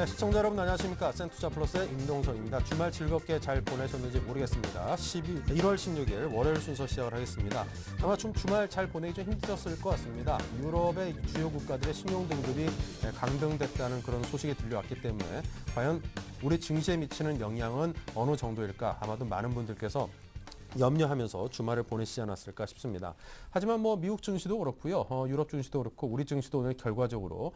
네, 시청자 여러분 안녕하십니까. 센투자플러스의 임동성입니다. 주말 즐겁게 잘 보내셨는지 모르겠습니다. 1월 16일 월요일 순서 시작을 하겠습니다. 아마 좀 주말 잘 보내기 좀 힘드셨을 것 같습니다. 유럽의 주요 국가들의 신용등급이 강등됐다는 그런 소식이 들려왔기 때문에 과연 우리 증시에 미치는 영향은 어느 정도일까? 아마도 많은 분들께서 염려하면서 주말을 보내시지 않았을까 싶습니다. 하지만 미국 증시도 그렇고요. 유럽 증시도 그렇고 우리 증시도 오늘 결과적으로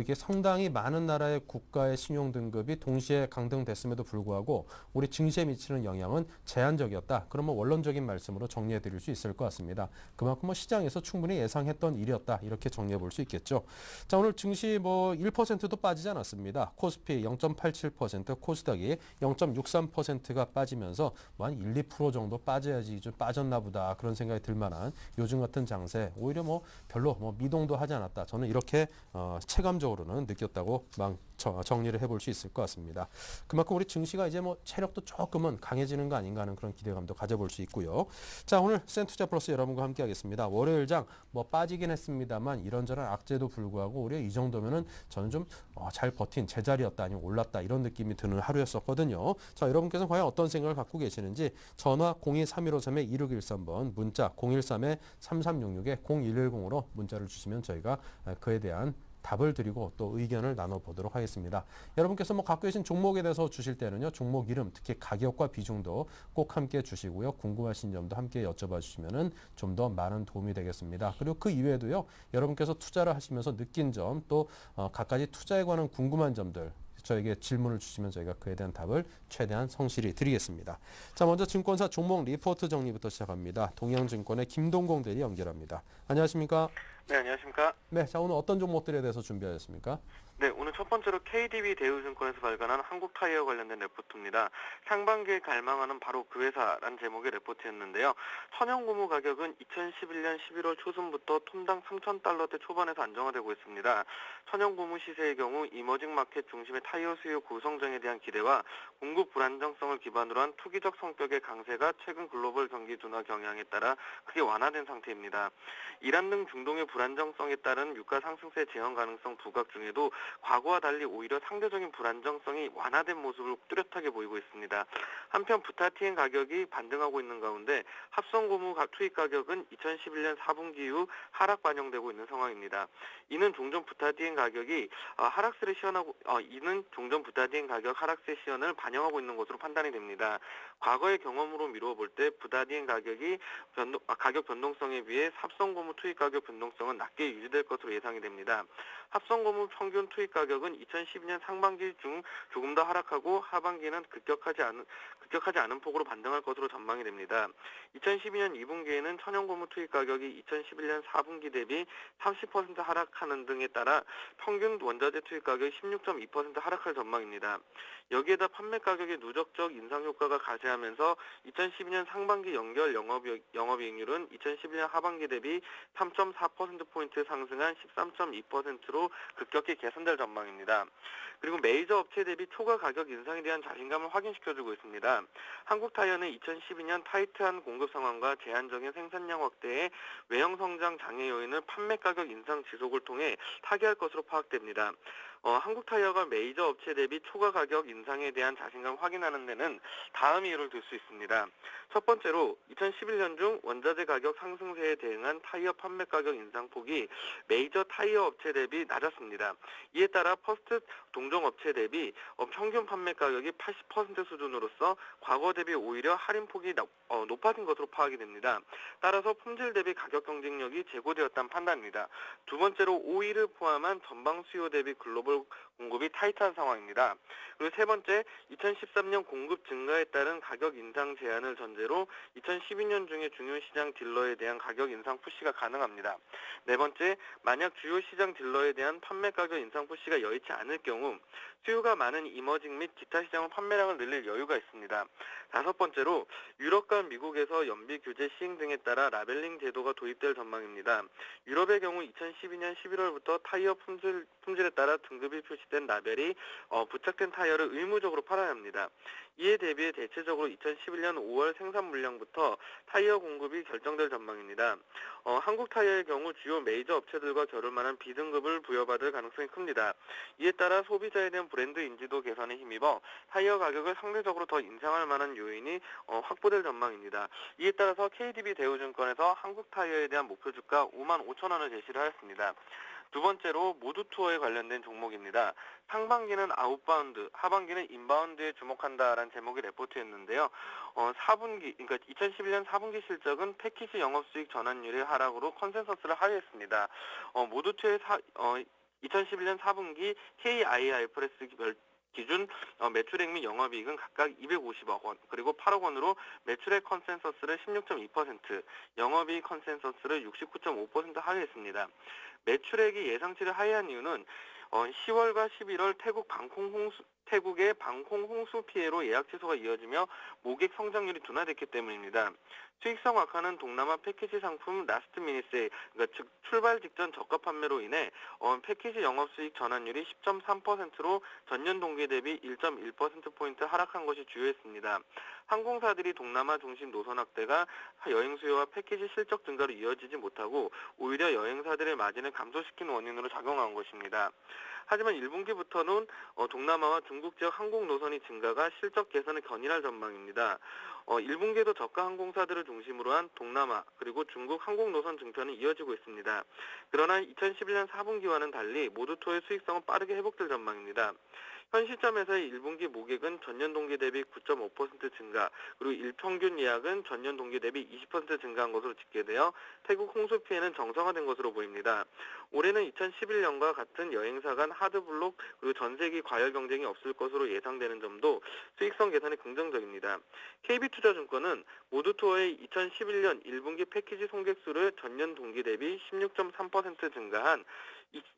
이게 상당히 많은 나라의 국가의 신용 등급이 동시에 강등됐음에도 불구하고 우리 증시에 미치는 영향은 제한적이었다. 그러면 원론적인 말씀으로 정리해 드릴 수 있을 것 같습니다. 그만큼 시장에서 충분히 예상했던 일이었다. 이렇게 정리해 볼 수 있겠죠. 자, 오늘 증시 1%도 빠지지 않았습니다. 코스피 0.87%, 코스닥이 0.63%가 빠지면서 한 1, 2% 정도 빠져야지 좀 빠졌나 보다 그런 생각이 들 만한 요즘 같은 장세 오히려 별로 미동도 하지 않았다. 저는 이렇게 체감적으로는 느꼈다고 정리를 해볼 수 있을 것 같습니다. 그만큼 우리 증시가 이제 체력도 조금은 강해지는 거 아닌가 하는 그런 기대감도 가져볼 수 있고요. 자, 오늘 센투자플러스 여러분과 함께 하겠습니다. 월요일장 빠지긴 했습니다만 이런저런 악재도 불구하고 오히려 이 정도면은 저는 좀 잘 버틴 제자리였다 아니면 올랐다 이런 느낌이 드는 하루였었거든요. 자, 여러분께서 과연 어떤 생각을 갖고 계시는지 전화 02-3153-2613번, 문자 013-3366-0110으로 문자를 주시면 저희가 그에 대한 답을 드리고 또 의견을 나눠보도록 하겠습니다. 여러분께서 갖고 계신 종목에 대해서 주실 때는요, 종목 이름, 특히 가격과 비중도 꼭 함께 주시고요. 궁금하신 점도 함께 여쭤봐 주시면 좀 더 많은 도움이 되겠습니다. 그리고 그 이외에도요, 여러분께서 투자를 하시면서 느낀 점, 또 갖가지 투자에 관한 궁금한 점들, 저에게 질문을 주시면 저희가 그에 대한 답을 최대한 성실히 드리겠습니다. 자, 먼저 증권사 종목 리포트 정리부터 시작합니다. 동양증권의 김동공 대리 연결합니다. 안녕하십니까? 네, 안녕하십니까? 네, 자, 오늘 어떤 종목들에 대해서 준비하셨습니까? 네, 오늘 첫 번째로 KDB 대우증권에서 발간한 한국타이어 관련된 레포트입니다. 상반기에 갈망하는 바로 그 회사란 제목의 레포트였는데요. 천연고무 가격은 2011년 11월 초순부터 톤당 3,000달러대 초반에서 안정화되고 있습니다. 천연고무 시세의 경우 이머징 마켓 중심의 타이어 수요 구성정에 대한 기대와 공급 불안정성을 기반으로 한 투기적 성격의 강세가 최근 글로벌 경기 둔화 경향에 따라 크게 완화된 상태입니다. 이란 등 중동의 불안정성에 따른 유가 상승세 재현 가능성 부각 중에도 과거와 달리 오히려 상대적인 불안정성이 완화된 모습을 뚜렷하게 보이고 있습니다. 한편 부타티엔 가격이 반등하고 있는 가운데 합성고무 투입 가격은 2011년 4분기 이후 하락 반영되고 있는 상황입니다. 이는 종전 부타티엔 가격 하락세 시연을 반영하고 있는 것으로 판단이 됩니다. 과거의 경험으로 미루어 볼 때 부타티엔 가격이 가격 변동성에 비해 합성고무 투입 가격 변동성은 낮게 유지될 것으로 예상이 됩니다. 합성고무 평균 투입 가격은 2012년 상반기 중 조금 더 하락하고 하반기는 급격하지 않은 폭으로 반등할 것으로 전망이 됩니다. 2012년 2분기에는 천연고무 투입 가격이 2011년 4분기 대비 30% 하락하는 등에 따라 평균 원자재 투입 가격이 16.2% 하락할 전망입니다. 여기에다 판매 가격의 누적적 인상 효과가 가세하면서 2012년 상반기 연결 영업이익률은 2011년 하반기 대비 3.4%포인트 상승한 13.2%로 급격히 개선될 전망입니다. 그리고 메이저 업체 대비 초과 가격 인상에 대한 자신감을 확인시켜주고 있습니다. 한국타이어는 2012년 타이트한 공급 상황과 제한적인 생산량 확대에 외형 성장 장애 요인을 판매 가격 인상 지속을 통해 타개할 것으로 파악됩니다. 한국타이어가 메이저 업체 대비 초과 가격 인상에 대한 자신감을 확인하는 데는 다음 이유를 들 수 있습니다. 첫 번째로 2011년 중 원자재 가격 상승세에 대응한 타이어 판매 가격 인상폭이 메이저 타이어 업체 대비 낮았습니다. 이에 따라 퍼스트 동종 업체 대비 평균 판매 가격이 80% 수준으로서 과거 대비 오히려 할인폭이 높아진 것으로 파악이 됩니다. 따라서 품질 대비 가격 경쟁력이 제고되었다는 판단입니다. 두 번째로 OE를 포함한 전방 수요 대비 글로벌 공급이 타이트한 상황입니다. 그리고 세 번째, 2013년 공급 증가에 따른 가격 인상 제한을 전제로 2012년 중에 중요 시장 딜러에 대한 가격 인상 푸시가 가능합니다. 네 번째, 만약 주요 시장 딜러에 대한 판매 가격 인상 푸시가 여의치 않을 경우 수요가 많은 이머징 및 기타 시장은 판매량을 늘릴 여유가 있습니다. 다섯 번째로 유럽과 미국에서 연비 규제 시행 등에 따라 라벨링 제도가 도입될 전망입니다. 유럽의 경우 2012년 11월부터 타이어 품질에 따라 등급이 배치된 라벨이 부착된 타이어를 의무적으로 팔아야 합니다. 이에 대비해 대체적으로 2011년 5월 생산 물량부터 타이어 공급이 결정될 전망입니다. 한국 타이어의 경우 주요 메이저 업체들과 겨룰만한 B등급을 부여받을 가능성이 큽니다. 이에 따라 소비자에 대한 브랜드 인지도 개선에 힘입어 타이어 가격을 상대적으로 더 인상할 만한 요인이 확보될 전망입니다. 이에 따라서 KDB 대우증권에서 한국 타이어에 대한 목표 주가 55,000원을 제시를 하였습니다. 두 번째로 모두 투어에 관련된 종목입니다. 상반기는 아웃바운드, 하반기는 인바운드에 주목한다라는 제목의 레포트였는데요. 4분기, 그러니까 2011년 4분기 실적은 패키지 영업수익 전환율의 하락으로 컨센서스를 하회했습니다. 모두 투어의 2011년 4분기 KII프레스 기준 매출액 및 영업이익은 각각 250억 원, 그리고 8억 원으로 매출액 컨센서스를 16.2%, 영업이익 컨센서스를 69.5% 하회했습니다. 매출액이 예상치를 하회한 이유는 10월과 11월 태국의 방콕 홍수 피해로 예약 취소가 이어지며 모객 성장률이 둔화됐기 때문입니다. 수익성 악화는 동남아 패키지 상품 라스트 미닛 세일, 그러니까 즉 출발 직전 저가 판매로 인해 패키지 영업수익 전환율이 10.3%로 전년 동기 대비 1.1%포인트 하락한 것이 주요했습니다. 항공사들이 동남아 중심 노선 확대가 여행 수요와 패키지 실적 증가로 이어지지 못하고 오히려 여행사들의 마진을 감소시키는 원인으로 작용한 것입니다. 하지만 1분기부터는 동남아와 중국 지역 항공 노선이 증가가 실적 개선을 견인할 전망입니다. 1분기에도 저가 항공사들을 중심으로 한 동남아 그리고 중국 항공 노선 증편이 이어지고 있습니다. 그러나 2011년 4분기와는 달리 모두 투어의 수익성은 빠르게 회복될 전망입니다. 현 시점에서의 1분기 모객은 전년 동기 대비 9.5% 증가, 그리고 일평균 예약은 전년 동기 대비 20% 증가한 것으로 집계되어 태국 홍수 피해는 정상화된 것으로 보입니다. 올해는 2011년과 같은 여행사 간 하드블록 그리고 전세기 과열 경쟁이 없을 것으로 예상되는 점도 수익성 개선에 긍정적입니다. KB투자증권은 모두 투어의 2011년 1분기 패키지 송객수를 전년 동기 대비 16.3% 증가한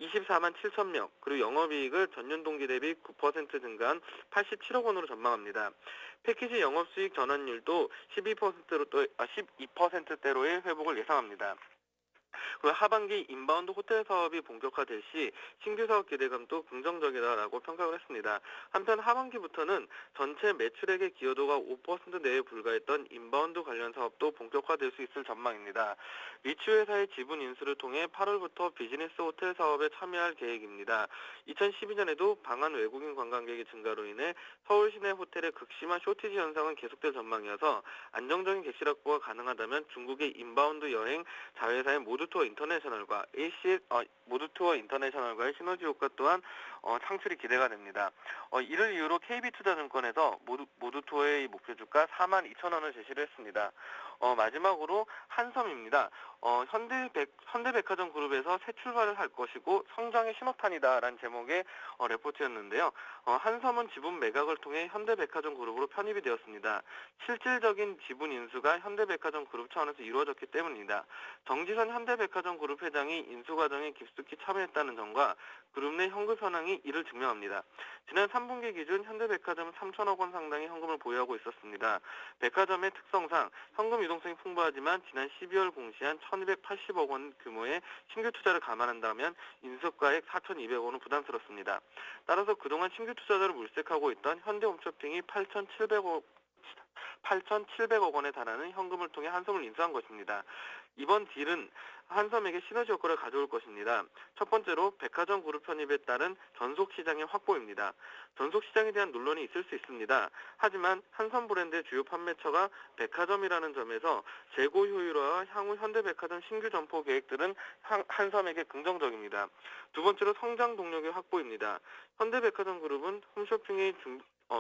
24만 7천 명, 그리고 영업이익을 전년 동기 대비 9% 증가한 87억 원으로 전망합니다. 패키지 영업수익 전환율도 12%대로의 회복을 예상합니다. 그리고 하반기 인바운드 호텔 사업이 본격화될 시 신규 사업 기대감도 긍정적이다라고 평가를 했습니다. 한편 하반기부터는 전체 매출액의 기여도가 5% 내에 불과했던 인바운드 관련 사업도 본격화될 수 있을 전망입니다. 리츠 회사의 지분 인수를 통해 8월부터 비즈니스 호텔 사업에 참여할 계획입니다. 2012년에도 방한 외국인 관광객의 증가로 인해 서울 시내 호텔의 극심한 쇼티지 현상은 계속될 전망이어서 안정적인 객실 확보가 가능하다면 중국의 인바운드 여행 자회사의 모두투어 인터내셔널과 모두투어 인터내셔널과의 시너지 효과 또한 창출이 기대가 됩니다. 이를 이유로 KB투자증권에서 모두투어의 목표 주가 42,000원을 제시를 했습니다. 마지막으로 한섬입니다. 현대백화점 그룹에서 새 출발을 할 것이고 성장의 신호탄이다라는 제목의 레포트였는데요. 한섬은 지분 매각을 통해 현대백화점 그룹으로 편입이 되었습니다. 실질적인 지분 인수가 현대백화점 그룹 차원에서 이루어졌기 때문입니다. 정지선 현대백화점 그룹 회장이 인수 과정에 깊숙이 참여했다는 점과 그룹 내 현금 현황이 이를 증명합니다. 지난 3분기 기준 현대백화점은 3천억 원 상당의 현금을 보유하고 있었습니다. 백화점의 특성상 현금 유동성이 풍부하지만 지난 12월 공시한 1,280억 원 규모의 신규 투자를 감안한다면 인수가액 4,200억 원은 부담스럽습니다. 따라서 그동안 신규 투자자를 물색하고 있던 현대홈쇼핑이 8,700억 원에 달하는 현금을 통해 한섬을 인수한 것입니다. 이번 딜은 한섬에게 시너지 효과를 가져올 것입니다. 첫 번째로 백화점 그룹 편입에 따른 전속시장의 확보입니다. 전속시장에 대한 논란이 있을 수 있습니다. 하지만 한섬 브랜드의 주요 판매처가 백화점이라는 점에서 재고 효율화와 향후 현대백화점 신규 점포 계획들은 한섬에게 긍정적입니다. 두 번째로 성장 동력의 확보입니다. 현대백화점 그룹은 홈쇼핑의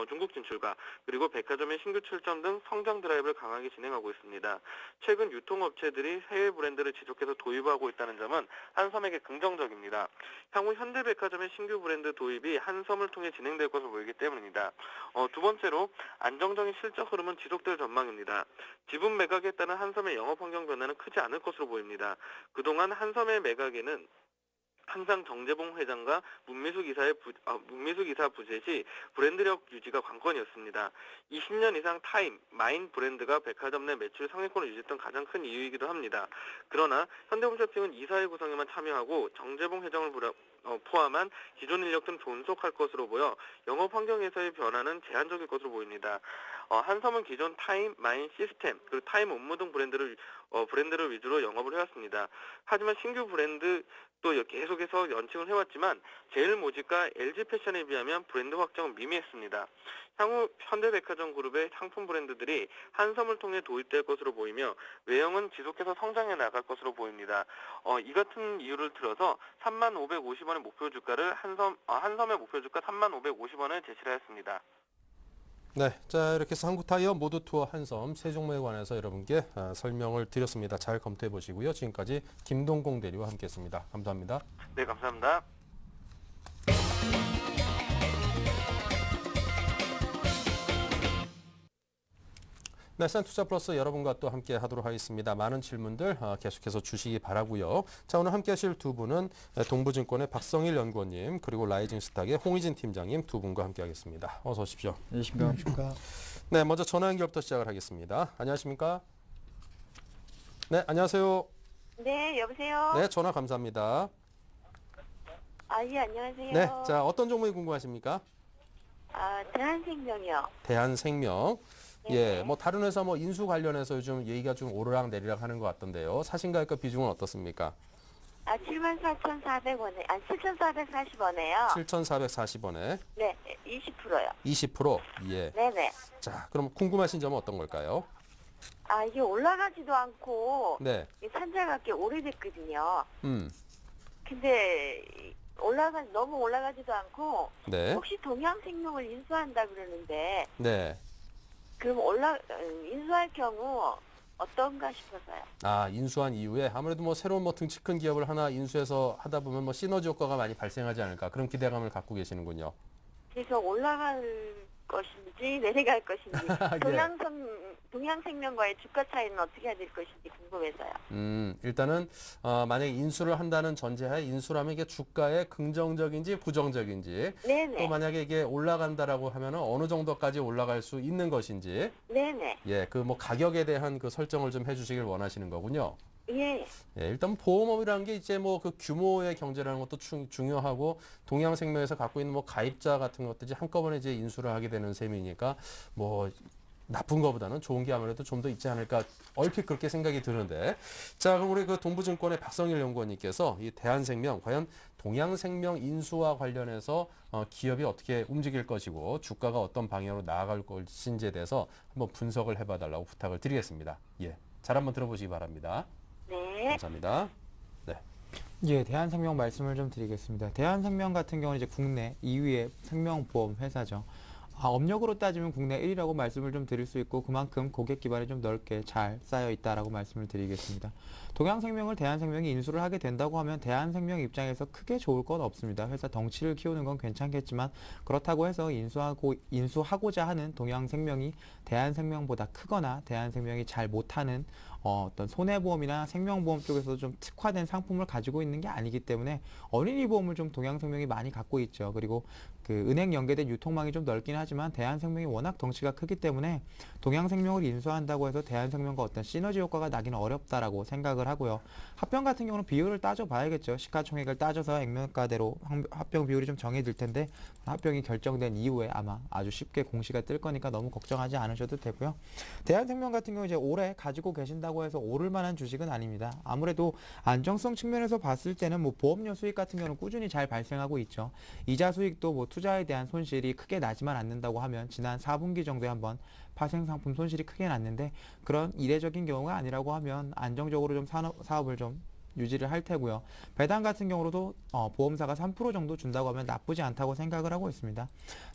중국 진출과 그리고 백화점의 신규 출점 등 성장 드라이브를 강하게 진행하고 있습니다. 최근 유통업체들이 해외 브랜드를 지속해서 도입하고 있다는 점은 한섬에게 긍정적입니다. 향후 현대백화점의 신규 브랜드 도입이 한섬을 통해 진행될 것으로 보이기 때문입니다. 두 번째로 안정적인 실적 흐름은 지속될 전망입니다. 지분 매각에 따른 한섬의 영업 환경 변화는 크지 않을 것으로 보입니다. 그동안 한섬의 매각에는 항상 정재봉 회장과 문미수 기사 부재 시 브랜드력 유지가 관건이었습니다. 20년 이상 타임, 마인 브랜드가 백화점 내 매출 상위권을 유지했던 가장 큰 이유이기도 합니다. 그러나 현대홈쇼핑은 이사회 구성에만 참여하고 정재봉 회장을 포함한 기존 인력 등 존속할 것으로 보여 영업 환경에서의 변화는 제한적일 것으로 보입니다. 한섬은 기존 타임, 마인 시스템, 그리고 타임 업무 등 브랜드를 위주로 영업을 해왔습니다. 하지만 신규 브랜드 또 계속해서 연칭을 해왔지만 제일모직과 LG패션에 비하면 브랜드 확장은 미미했습니다. 향후 현대백화점 그룹의 상품 브랜드들이 한섬을 통해 도입될 것으로 보이며 외형은 지속해서 성장해 나갈 것으로 보입니다. 이 같은 이유를 들어서 3550원의 목표 주가를 한섬의 목표 주가 3550원을 제시를 했습니다. 네, 자 이렇게 해서 한국타이어 모두투어 한섬 세 종목에 관해서 여러분께 설명을 드렸습니다. 잘 검토해 보시고요. 지금까지 김동공 대리와 함께했습니다. 감사합니다. 네, 감사합니다. 네, 센투자플러스 여러분과 또 함께 하도록 하겠습니다. 많은 질문들 계속해서 주시기 바라고요. 자, 오늘 함께 하실 두 분은 동부증권의 박성일 연구원님 그리고 라이징스탁의 홍희진 팀장님 두 분과 함께 하겠습니다. 어서 오십시오. 안녕하십니까. 네, 먼저 전화 연결부터 시작을 하겠습니다. 안녕하십니까? 네, 안녕하세요. 네, 여보세요? 네, 전화 감사합니다. 예, 안녕하세요. 네, 자 어떤 종목이 궁금하십니까? 대한생명이요. 대한생명. 네. 예, 뭐 다른 회사 뭐 인수 관련해서 요즘 얘기가 좀 오르락 내리락 하는 것 같던데요. 사신가액과 비중은 어떻습니까? 74,400원에, 7,440원에요. 7,440원에 네, 20%요. 20%. 예. 네네. 자, 그럼 궁금하신 점은 어떤 걸까요? 이게 올라가지도 않고, 네. 이 산자가 꽤 오래됐거든요. 음. 근데, 너무 올라가지도 않고, 네. 혹시 동양생명을 인수한다 그러는데, 네. 그럼 인수할 경우 어떤가 싶어서요. 인수한 이후에 아무래도 뭐 새로운 뭐 등치 큰 기업을 하나 인수해서 하다 보면 뭐 시너지 효과가 많이 발생하지 않을까 그런 기대감을 갖고 계시는군요. 그래서 올라갈 것인지 내려갈 것인지 예. 동양생명과의 주가 차이는 어떻게 해야 될 것인지 궁금해서요. 일단은 만약에 인수를 한다는 전제하에 인수라면 이게 주가에 긍정적인지 부정적인지 네네. 또 만약에 이게 올라간다라고 하면은 어느 정도까지 올라갈 수 있는 것인지 네네. 예, 그 뭐 가격에 대한 그 설정을 좀 해주시길 원하시는 거군요. 예. 예, 일단 보험업이라는 게 이제 뭐 그 규모의 경제라는 것도 중요하고 동양생명에서 갖고 있는 뭐 가입자 같은 것들이 한꺼번에 이제 인수를 하게 되는 셈이니까 뭐 나쁜 것보다는 좋은 게 아무래도 좀 더 있지 않을까 얼핏 그렇게 생각이 드는데 자 그럼 우리 그 동부증권의 박성일 연구원님께서 이 대한생명 과연 동양생명 인수와 관련해서 기업이 어떻게 움직일 것이고 주가가 어떤 방향으로 나아갈 것인지에 대해서 한번 분석을 해봐 달라고 부탁을 드리겠습니다. 예, 잘 한번 들어보시기 바랍니다. 네. 감사합니다. 네. 예, 대한생명 말씀을 좀 드리겠습니다. 대한생명 같은 경우는 이제 국내 2위의 생명보험 회사죠. 업력으로 따지면 국내 1위라고 말씀을 좀 드릴 수 있고 그만큼 고객 기반이 좀 넓게 잘 쌓여 있다라고 말씀을 드리겠습니다. 동양생명을 대한생명이 인수를 하게 된다고 하면 대한생명 입장에서 크게 좋을 건 없습니다. 회사 덩치를 키우는 건 괜찮겠지만 그렇다고 해서 인수하고자 하는 동양생명이 대한생명보다 크거나 대한생명이 잘 못하는 어떤 손해보험이나 생명보험 쪽에서 좀 특화된 상품을 가지고 있는 게 아니기 때문에 어린이 보험을 좀 동양생명이 많이 갖고 있죠. 그리고 그 은행 연계된 유통망이 좀 넓긴 하지만 대한생명이 워낙 덩치가 크기 때문에 동양생명을 인수한다고 해서 대한생명과 어떤 시너지 효과가 나기는 어렵다라고 생각을 하고요. 합병 같은 경우는 비율을 따져봐야겠죠. 시가총액을 따져서 액면가대로 합병 비율이 좀 정해질 텐데 합병이 결정된 이후에 아마 아주 쉽게 공시가 뜰 거니까 너무 걱정하지 않으셔도 되고요. 대한생명 같은 경우 이제 올해 가지고 계신다고 해서 오를 만한 주식은 아닙니다. 아무래도 안정성 측면에서 봤을 때는 뭐 보험료 수익 같은 경우는 꾸준히 잘 발생하고 있죠. 이자 수익도 뭐 투자에 대한 손실이 크게 나지만 않는다고 하면 지난 4분기 정도에 한번 파생상품 손실이 크게 났는데 그런 이례적인 경우가 아니라고 하면 안정적으로 좀 사업을 좀 유지를 할 테고요. 배당 같은 경우로도 보험사가 3% 정도 준다고 하면 나쁘지 않다고 생각을 하고 있습니다.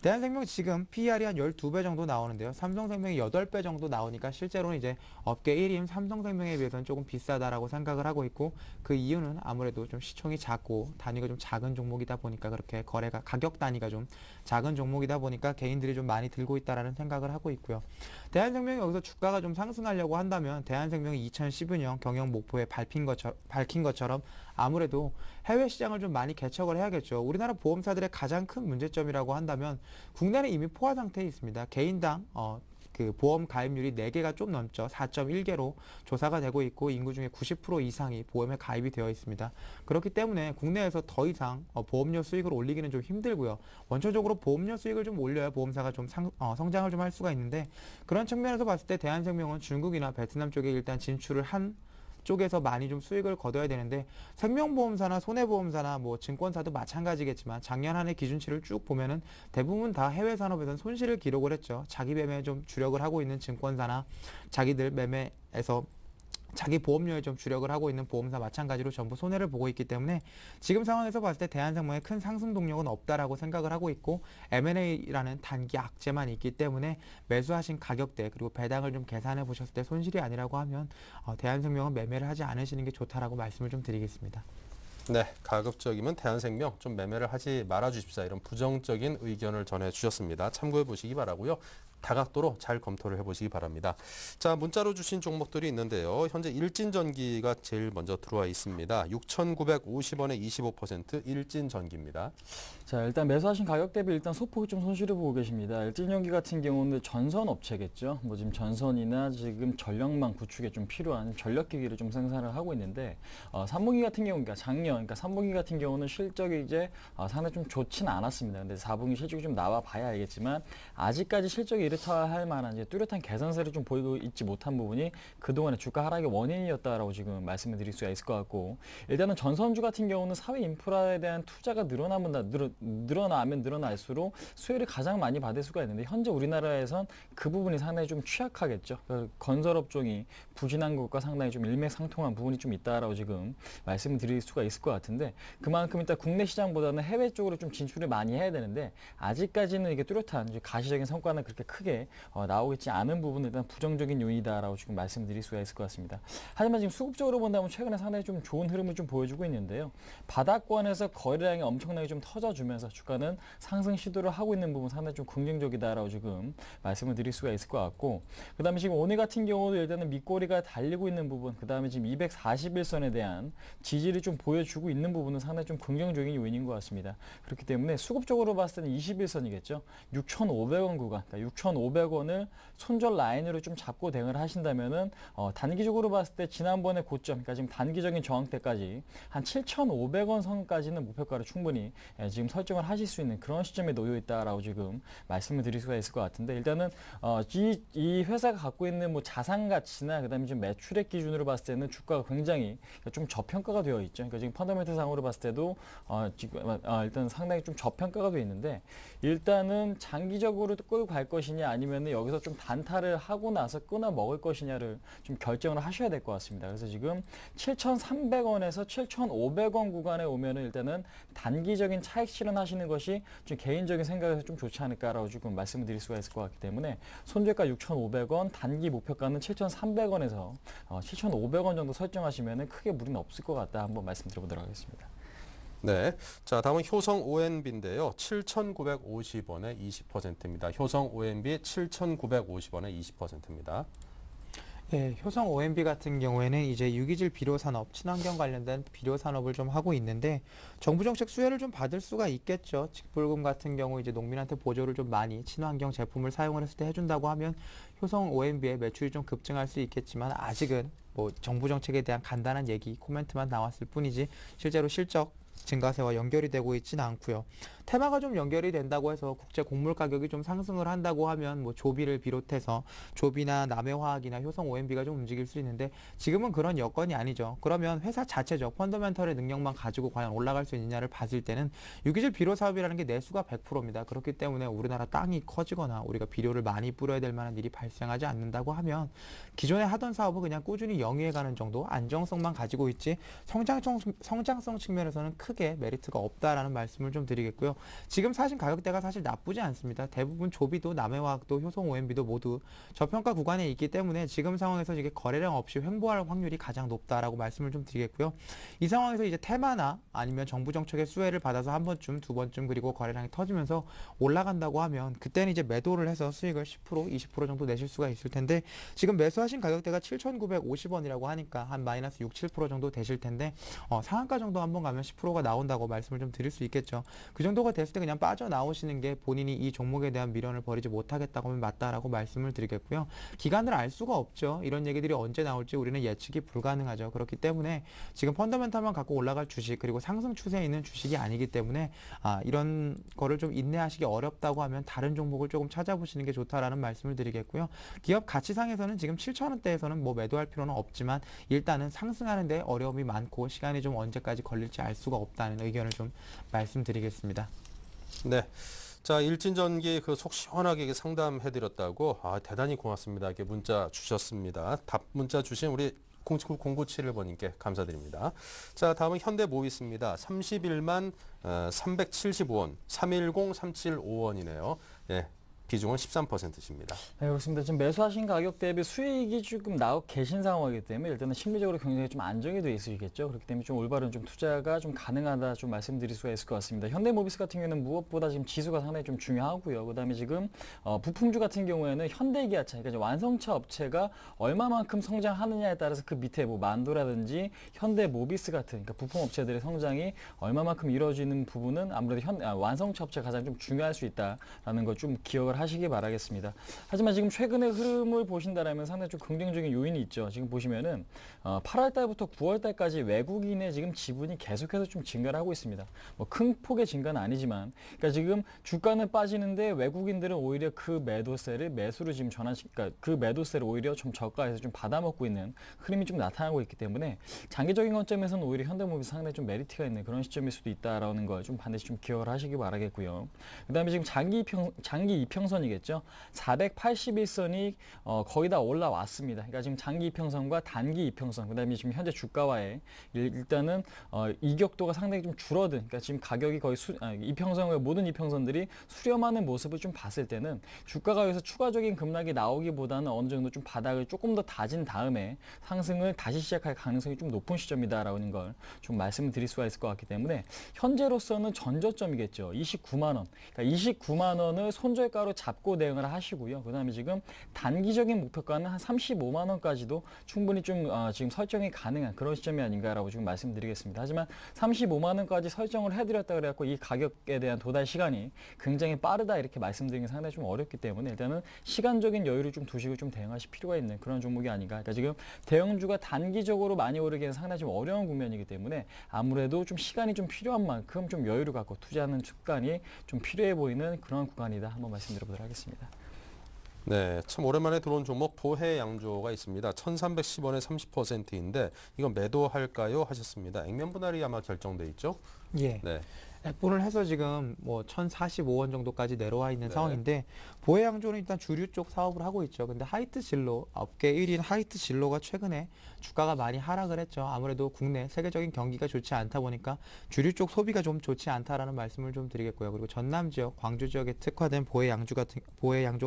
대한생명 지금 PER이 한 12배 정도 나오는데요. 삼성생명이 8배 정도 나오니까 실제로는 이제 업계 1위인 삼성생명에 비해서는 조금 비싸다라고 생각을 하고 있고 그 이유는 아무래도 좀 시총이 작고 단위가 좀 작은 종목이다 보니까 그렇게 거래가 가격 단위가 좀 작은 종목이다 보니까 개인들이 좀 많이 들고 있다라는 생각을 하고 있고요. 대한생명이 여기서 주가가 좀 상승하려고 한다면 대한생명이 2012년 경영 목표에 밝힌 밝힌 것처럼 아무래도 해외 시장을 좀 많이 개척을 해야겠죠. 우리나라 보험사들의 가장 큰 문제점이라고 한다면 국내는 이미 포화 상태에 있습니다. 개인당 그 보험 가입률이 4개가 좀 넘죠. 4.1개로 조사가 되고 있고 인구 중에 90% 이상이 보험에 가입이 되어 있습니다. 그렇기 때문에 국내에서 더 이상 보험료 수익을 올리기는 좀 힘들고요. 원초적으로 보험료 수익을 좀 올려야 보험사가 좀 성장을 좀 할 수가 있는데 그런 측면에서 봤을 때 대한생명은 중국이나 베트남 쪽에 일단 진출을 한 쪽에서 많이 좀 수익을 거둬야 되는데 생명보험사나 손해보험사나 뭐 증권사도 마찬가지겠지만 작년 한 해 기준치를 쭉 보면은 대부분 다 해외 산업에서는 손실을 기록을 했죠. 자기 매매에 좀 주력을 하고 있는 증권사나 자기들 매매에서 자기 보험료에 좀 주력을 하고 있는 보험사 마찬가지로 전부 손해를 보고 있기 때문에 지금 상황에서 봤을 때 대한생명의 큰 상승 동력은 없다라고 생각을 하고 있고 M&A라는 단기 악재만 있기 때문에 매수하신 가격대 그리고 배당을 좀 계산해 보셨을 때 손실이 아니라고 하면 대한생명은 매매를 하지 않으시는 게 좋다라고 말씀을 좀 드리겠습니다. 네, 가급적이면 대한생명 좀 매매를 하지 말아 주십사 이런 부정적인 의견을 전해주셨습니다. 참고해 보시기 바라고요. 다각도로 잘 검토를 해보시기 바랍니다. 자, 문자로 주신 종목들이 있는데요. 현재 일진전기가 제일 먼저 들어와 있습니다. 6,950원에 25% 일진전기입니다. 자, 일단 매수하신 가격 대비 일단 소폭 좀 손실을 보고 계십니다. 일진전기 같은 경우는 전선 업체겠죠. 뭐 지금 전선이나 지금 전력망 구축에 좀 필요한 전력기기를 좀 생산을 하고 있는데 3분기 같은 경우, 그러니까 작년, 그러니까 3분기 같은 경우는 실적이 이제 상당히 좀 좋지는 않았습니다. 근데 4분기 실적이 좀 나와 봐야 알겠지만 아직까지 실적이 이렇다 할 만한 이제 뚜렷한 개선세를 좀 보이고 있지 못한 부분이 그동안의 주가 하락의 원인이었다라고 지금 말씀을 드릴 수가 있을 것 같고 일단은 전선주 같은 경우는 사회 인프라에 대한 투자가 늘어나면 늘어날수록 수혜를 가장 많이 받을 수가 있는데 현재 우리나라에선 그 부분이 상당히 좀 취약하겠죠. 건설업종이 부진한 것과 상당히 좀 일맥상통한 부분이 좀 있다라고 지금 말씀을 드릴 수가 있을 것 같은데 그만큼 일단 국내 시장보다는 해외 쪽으로 좀 진출을 많이 해야 되는데 아직까지는 이게 뚜렷한 가시적인 성과는 그렇게 크게 나오고 있지 않은 부분은 일단 부정적인 요인이다라고 지금 말씀드릴 수가 있을 것 같습니다. 하지만 지금 수급적으로 본다면 최근에 상당히 좀 좋은 흐름을 좀 보여주고 있는데요. 바닥권에서 거래량이 엄청나게 좀 터져주면서 주가는 상승 시도를 하고 있는 부분 상당히 좀 긍정적이다라고 지금 말씀을 드릴 수가 있을 것 같고 그 다음에 지금 오늘 같은 경우도 일단은 밑꼬리가 달리고 있는 부분 그 다음에 지금 241선에 대한 지지를 좀 보여주고 있는 부분은 상당히 좀 긍정적인 요인인 것 같습니다. 그렇기 때문에 수급적으로 봤을 때는 21선이겠죠. 6,500원 구간, 그러니까 6,500원을 손절 라인으로 좀 잡고 대응을 하신다면은 단기적으로 봤을 때 지난번에 고점, 그러니까 지금 단기적인 저항대까지 한 7,500원 선까지는 목표가를 충분히 지금 설정을 하실 수 있는 그런 시점에 놓여 있다라고 지금 말씀을 드릴 수가 있을 것 같은데 일단은 이 회사가 갖고 있는 뭐 자산 가치나 그다음에 지금 매출액 기준으로 봤을 때는 주가가 굉장히 좀 저평가가 되어 있죠. 그러니까 지금 펀더멘털 상으로 봤을 때도 지금 일단 상당히 좀 저평가가 되어 있는데 일단은 장기적으로 끌고 갈 것이냐 아니면 여기서 좀 단타를 하고 나서 끊어 먹을 것이냐를 좀 결정을 하셔야 될 것 같습니다. 그래서 지금 7,300원에서 7,500원 구간에 오면은 일단은 단기적인 차익 실현하시는 것이 좀 개인적인 생각에서 좀 좋지 않을까라고 지금 말씀을 드릴 수가 있을 것 같기 때문에 손절가 6,500원, 단기 목표가는 7,300원에서 7,500원 정도 설정하시면은 크게 무리는 없을 것 같다 한번 말씀드려보도록 하겠습니다. 네, 자 다음은 효성 ONB인데요. 7,950원에 20%입니다. 효성 ONB 7,950원에 20%입니다. 네, 효성 ONB 같은 경우에는 이제 유기질 비료 산업, 친환경 관련된 비료 산업을 좀 하고 있는데 정부 정책 수혜를 좀 받을 수가 있겠죠. 직불금 같은 경우 이제 농민한테 보조를 좀 많이 친환경 제품을 사용을 했을 때 해준다고 하면 효성 ONB의 매출이 좀 급증할 수 있겠지만 아직은 뭐 정부 정책에 대한 간단한 얘기, 코멘트만 나왔을 뿐이지 실제로 실적 증가세와 연결이 되고 있지는 않고요. 테마가 좀 연결이 된다고 해서 국제 곡물 가격이 좀 상승을 한다고 하면 뭐 조비를 비롯해서 조비나 남해화학이나 효성 ONB가 좀 움직일 수 있는데 지금은 그런 여건이 아니죠. 그러면 회사 자체죠. 펀더멘털의 능력만 가지고 과연 올라갈 수 있느냐를 봤을 때는 유기질 비료 사업이라는 게 내수가 100%입니다. 그렇기 때문에 우리나라 땅이 커지거나 우리가 비료를 많이 뿌려야 될 만한 일이 발생하지 않는다고 하면 기존에 하던 사업은 그냥 꾸준히 영위해가는 정도 안정성만 가지고 있지 성장성 측면에서는 크게 메리트가 없다라는 말씀을 좀 드리겠고요. 지금 사신 가격대가 사실 나쁘지 않습니다. 대부분 조비도 남해화학도 효성 OMB도 모두 저평가 구간에 있기 때문에 지금 상황에서 이게 거래량 없이 횡보할 확률이 가장 높다라고 말씀을 좀 드리겠고요. 이 상황에서 이제 테마나 아니면 정부 정책의 수혜를 받아서 한 번쯤, 두 번쯤 그리고 거래량이 터지면서 올라간다고 하면 그때는 이제 매도를 해서 수익을 10%, 20% 정도 내실 수가 있을 텐데 지금 매수하신 가격대가 7,950원이라고 하니까 한 마이너스 6, 7% 정도 되실 텐데 상한가 정도 한번 가면 10%가 나온다고 말씀을 좀 드릴 수 있겠죠. 그 정도가 됐을 때 그냥 빠져나오시는 게 본인이 이 종목에 대한 미련을 버리지 못하겠다고 하면 맞다라고 말씀을 드리겠고요. 기간을 알 수가 없죠. 이런 얘기들이 언제 나올지 우리는 예측이 불가능하죠. 그렇기 때문에 지금 펀더멘탈만 갖고 올라갈 주식 그리고 상승 추세에 있는 주식이 아니기 때문에 이런 거를 좀 인내하시기 어렵다고 하면 다른 종목을 조금 찾아보시는 게 좋다라는 말씀을 드리겠고요. 기업 가치상에서는 지금 7,000원대에서는 뭐 매도할 필요는 없지만 일단은 상승하는 데 어려움이 많고 시간이 좀 언제까지 걸릴지 알 수가 없다는 의견을 좀 말씀드리겠습니다. 네. 자, 일진전기 그 속 시원하게 상담해드렸다고 대단히 고맙습니다. 이렇게 문자 주셨습니다. 답 문자 주신 우리 079-0971번님께 감사드립니다. 자, 다음은 현대모비스입니다. 31만 375원, 310-375원이네요. 예. 비중은 13%입니다. 네, 그렇습니다. 지금 매수하신 가격 대비 수익이 조금 나오고 계신 상황이기 때문에 일단은 심리적으로 굉장히 좀 안정이 돼 있으시겠죠. 그렇기 때문에 좀 올바른 좀 투자가 좀 가능하다 좀 말씀드릴 수가 있을 것 같습니다. 현대모비스 같은 경우에는 무엇보다 지금 지수가 상당히 좀 중요하고요. 그다음에 지금 부품주 같은 경우에는 현대기아차, 그러니까 완성차 업체가 얼마만큼 성장하느냐에 따라서 그 밑에 뭐 만도라든지 현대모비스 같은 그러니까 부품 업체들의 성장이 얼마만큼 이루어지는 부분은 아무래도 완성차 업체가 가장 좀 중요할 수 있다라는 걸 좀 기억을 하시기 바라겠습니다. 하지만 지금 최근의 흐름을 보신다면 상당히 좀 긍정적인 요인이 있죠. 지금 보시면은 8월 달부터 9월 달까지 외국인의 지금 지분이 계속해서 좀 증가를 하고 있습니다. 뭐 큰 폭의 증가는 아니지만, 그러니까 지금 주가는 빠지는데 외국인들은 오히려 그 매도세를 매수로 지금 그러니까 그 매도세를 오히려 좀 저가에서 좀 받아먹고 있는 흐름이 좀 나타나고 있기 때문에 장기적인 관점에서는 오히려 현대모비스 상당히 좀 메리트가 있는 그런 시점일 수도 있다라는 걸 좀 반드시 좀 기억을 하시기 바라겠고요. 그다음에 지금 장기 이평선이겠죠. 481선이 거의 다 올라왔습니다. 그러니까 지금 장기 이평선과 단기 이평선, 그다음에 지금 현재 주가와의 일단은 이격도가 상당히 좀 줄어든, 그러니까 지금 가격이 거의 이평선의 모든 이평선들이 수렴하는 모습을 좀 봤을 때는 주가가 여기서 추가적인 급락이 나오기보다는 어느 정도 좀 바닥을 조금 더 다진 다음에 상승을 다시 시작할 가능성이 좀 높은 시점이다라는 걸 좀 말씀을 드릴 수가 있을 것 같기 때문에 현재로서는 전저점이겠죠. 29만 원. 그러니까 29만 원을 손절가로 잡고 대응을 하시고요. 그다음에 지금 단기적인 목표가는 한 35만 원까지도 충분히 좀 지금 설정이 가능한 그런 시점이 아닌가라고 지금 말씀드리겠습니다. 하지만 35만 원까지 설정을 해드렸다 그래갖고 이 가격에 대한 도달 시간이 굉장히 빠르다 이렇게 말씀드리는 게 상당히 좀 어렵기 때문에 일단은 시간적인 여유를 좀 두시고 좀 대응하실 필요가 있는 그런 종목이 아닌가. 그러니까 지금 대형주가 단기적으로 많이 오르기에는 상당히 좀 어려운 국면이기 때문에 아무래도 좀 시간이 좀 필요한 만큼 좀 여유를 갖고 투자하는 습관이 좀 필요해 보이는 그런 구간이다. 한번 말씀드려보도록 하겠습니다. 네, 참 오랜만에 들어온 종목 보혜양조가 있습니다. 1,310원에 30%인데 이건 매도할까요? 하셨습니다. 액면 분할이 아마 결정돼 있죠? 예. 네. 약분을 해서 지금 뭐 1,045원 정도까지 내려와 있는 네. 상황인데 보혜양조는 일단 주류 쪽 사업을 하고 있죠. 근데 하이트 진로, 업계 1위인 하이트 진로가 최근에 주가가 많이 하락을 했죠. 아무래도 국내 세계적인 경기가 좋지 않다 보니까 주류 쪽 소비가 좀 좋지 않다라는 말씀을 좀 드리겠고요. 그리고 전남 지역, 광주 지역에 특화된 보혜양조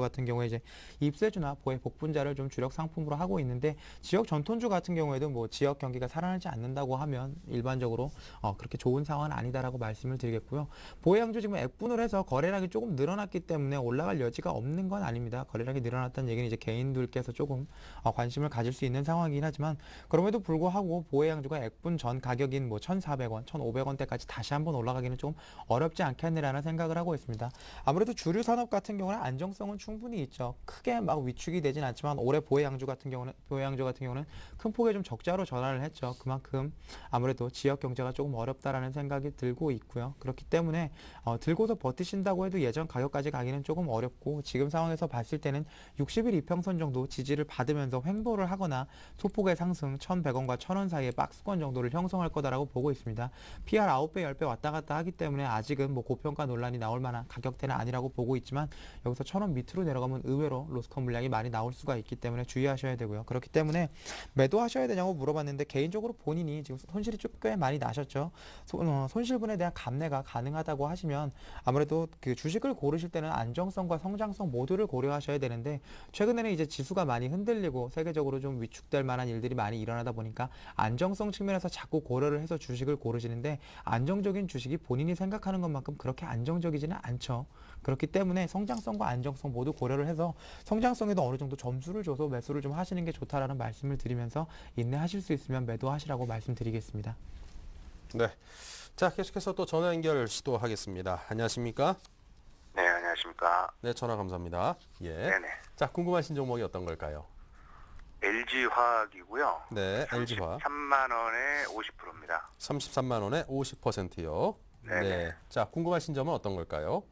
같은 경우에 이제 입세주나 보혜 복분자를 좀 주력 상품으로 하고 있는데 지역 전통주 같은 경우에도 뭐 지역 경기가 살아나지 않는다고 하면 일반적으로 그렇게 좋은 상황은 아니다라고 말씀을 드리겠고요. 보혜양조 지금 액분을 해서 거래량이 조금 늘어났기 때문에 올라갈 여지가 없는 건 아닙니다. 거래량이 늘어났다는 얘기는 이제 개인들께서 조금 관심을 가질 수 있는 상황이긴 하지만 그럼에도 불구하고 보혜양조가 액분 전 가격인 뭐 1,400원, 1,500원대까지 다시 한번 올라가기는 좀 어렵지 않겠느냐는 생각을 하고 있습니다. 아무래도 주류 산업 같은 경우는 안정성은 충분히 있죠. 크게 막 위축이 되진 않지만 올해 보혜양조 같은 경우는 큰 폭의 좀 적자로 전환을 했죠. 그만큼 아무래도 지역 경제가 조금 어렵다라는 생각이 들고 있고요. 그렇기 때문에 들고서 버티신다고 해도 예전 가격까지 가기는 조금 어렵고 지금 상황에서 봤을 때는 60일 이평선 정도 지지를 받으면서 횡보를 하거나 소폭의 상승 1,100원과 1,000원 사이의 박스권 정도를 형성할 거다라고 보고 있습니다. PR 9배, 10배 왔다 갔다 하기 때문에 아직은 뭐 고평가 논란이 나올 만한 가격대는 아니라고 보고 있지만 여기서 1,000원 밑으로 내려가면 의외로 로스컷 물량이 많이 나올 수가 있기 때문에 주의하셔야 되고요. 그렇기 때문에 매도하셔야 되냐고 물어봤는데 개인적으로 본인이 지금 손실이 좀 꽤 많이 나셨죠. 손실분에 대한 감내가 가능하다고 하시면 아무래도 그 주식을 고르실 때는 안정성과 성장성 모두를 고려하셔야 되는데 최근에는 이제 지수가 많이 흔들리고 세계적으로 좀 위축될 만한 일들이 많이 일어나다 보니까 안정성 측면에서 자꾸 고려를 해서 주식을 고르시는데 안정적인 주식이 본인이 생각하는 것만큼 그렇게 안정적이지는 않죠. 그렇기 때문에 성장성과 안정성 모두 고려를 해서 성장성에도 어느 정도 점수를 줘서 매수를 좀 하시는 게 좋다라는 말씀을 드리면서 인내하실 수 있으면 매도하시라고 말씀드리겠습니다. 네. 자, 계속해서 또 전화 연결 시도하겠습니다. 안녕하십니까? 네, 안녕하십니까. 네, 전화 감사합니다. 예. 네네. 자, 궁금하신 종목이 어떤 걸까요? LG화학이고요. 네, LG화학. 33만 원에 50%입니다. 33만 원에 50%요. 네네. 네. 자, 궁금하신 점은 어떤 걸까요?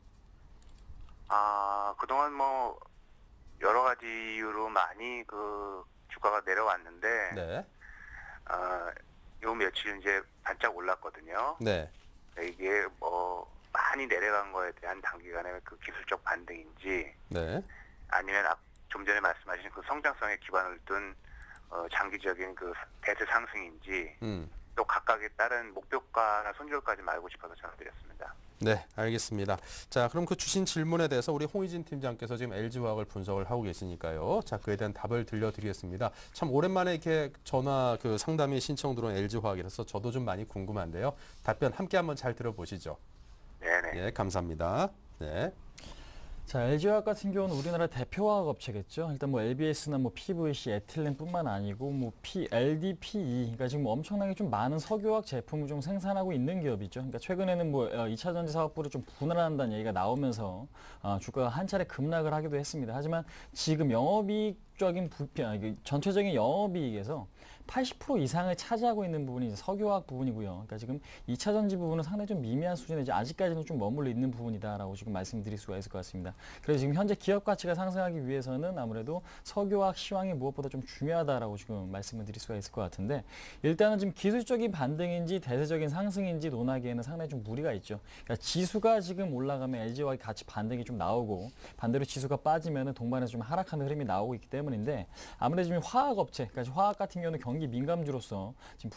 그동안 뭐 여러 가지 이유로 많이 그 주가가 내려왔는데 네. 요 며칠 이제 반짝 올랐거든요. 네. 이게 뭐 많이 내려간 거에 대한 단기간의 그 기술적 반등인지 네. 아니면 좀 전에 말씀하신 그 성장성에 기반을 둔 장기적인 그 대세 상승인지 또 각각의 다른 목표가나 손절까지 알고 싶어서 전화드렸습니다. 네, 알겠습니다. 자, 그럼 그 주신 질문에 대해서 우리 홍희진 팀장께서 지금 LG화학을 분석을 하고 계시니까요. 자, 그에 대한 답을 들려드리겠습니다. 참 오랜만에 이렇게 전화 그 상담이 신청 들어온 LG화학이라서 저도 좀 많이 궁금한데요. 답변 함께 한번 잘 들어보시죠. 네네. 예, 감사합니다. 네. 자, LG화학 같은 경우는 우리나라 대표 화학 업체겠죠. 일단 뭐 LBS나 뭐 PVC, 에틸렌뿐만 아니고 뭐 LDPE, 그러니까 지금 엄청나게 좀 많은 석유화학 제품을 좀 생산하고 있는 기업이죠. 그러니까 최근에는 뭐 2차 전지 사업부를 좀 분할한다는 얘기가 나오면서 주가가 한 차례 급락을 하기도 했습니다. 하지만 지금 영업이익적인 전체적인 영업이익에서 80% 이상을 차지하고 있는 부분이 이제 석유화학 부분이고요. 그러니까 지금 2차 전지 부분은 상당히 좀 미미한 수준에 이제 아직까지는 좀 머물러 있는 부분이다라고 지금 말씀드릴 수가 있을 것 같습니다. 그래서 지금 현재 기업 가치가 상승하기 위해서는 아무래도 석유화학 시황이 무엇보다 좀 중요하다라고 지금 말씀을 드릴 수가 있을 것 같은데 일단은 지금 기술적인 반등인지 대세적인 상승인지 논하기에는 상당히 좀 무리가 있죠. 그러니까 지수가 지금 올라가면 LG화학이 같이 반등이 좀 나오고 반대로 지수가 빠지면은 동반해서 좀 하락하는 흐름이 나오고 있기 때문인데 아무래도 지금 화학 업체, 그러니까 화학 같은 경우는 경기 민감주로서 지금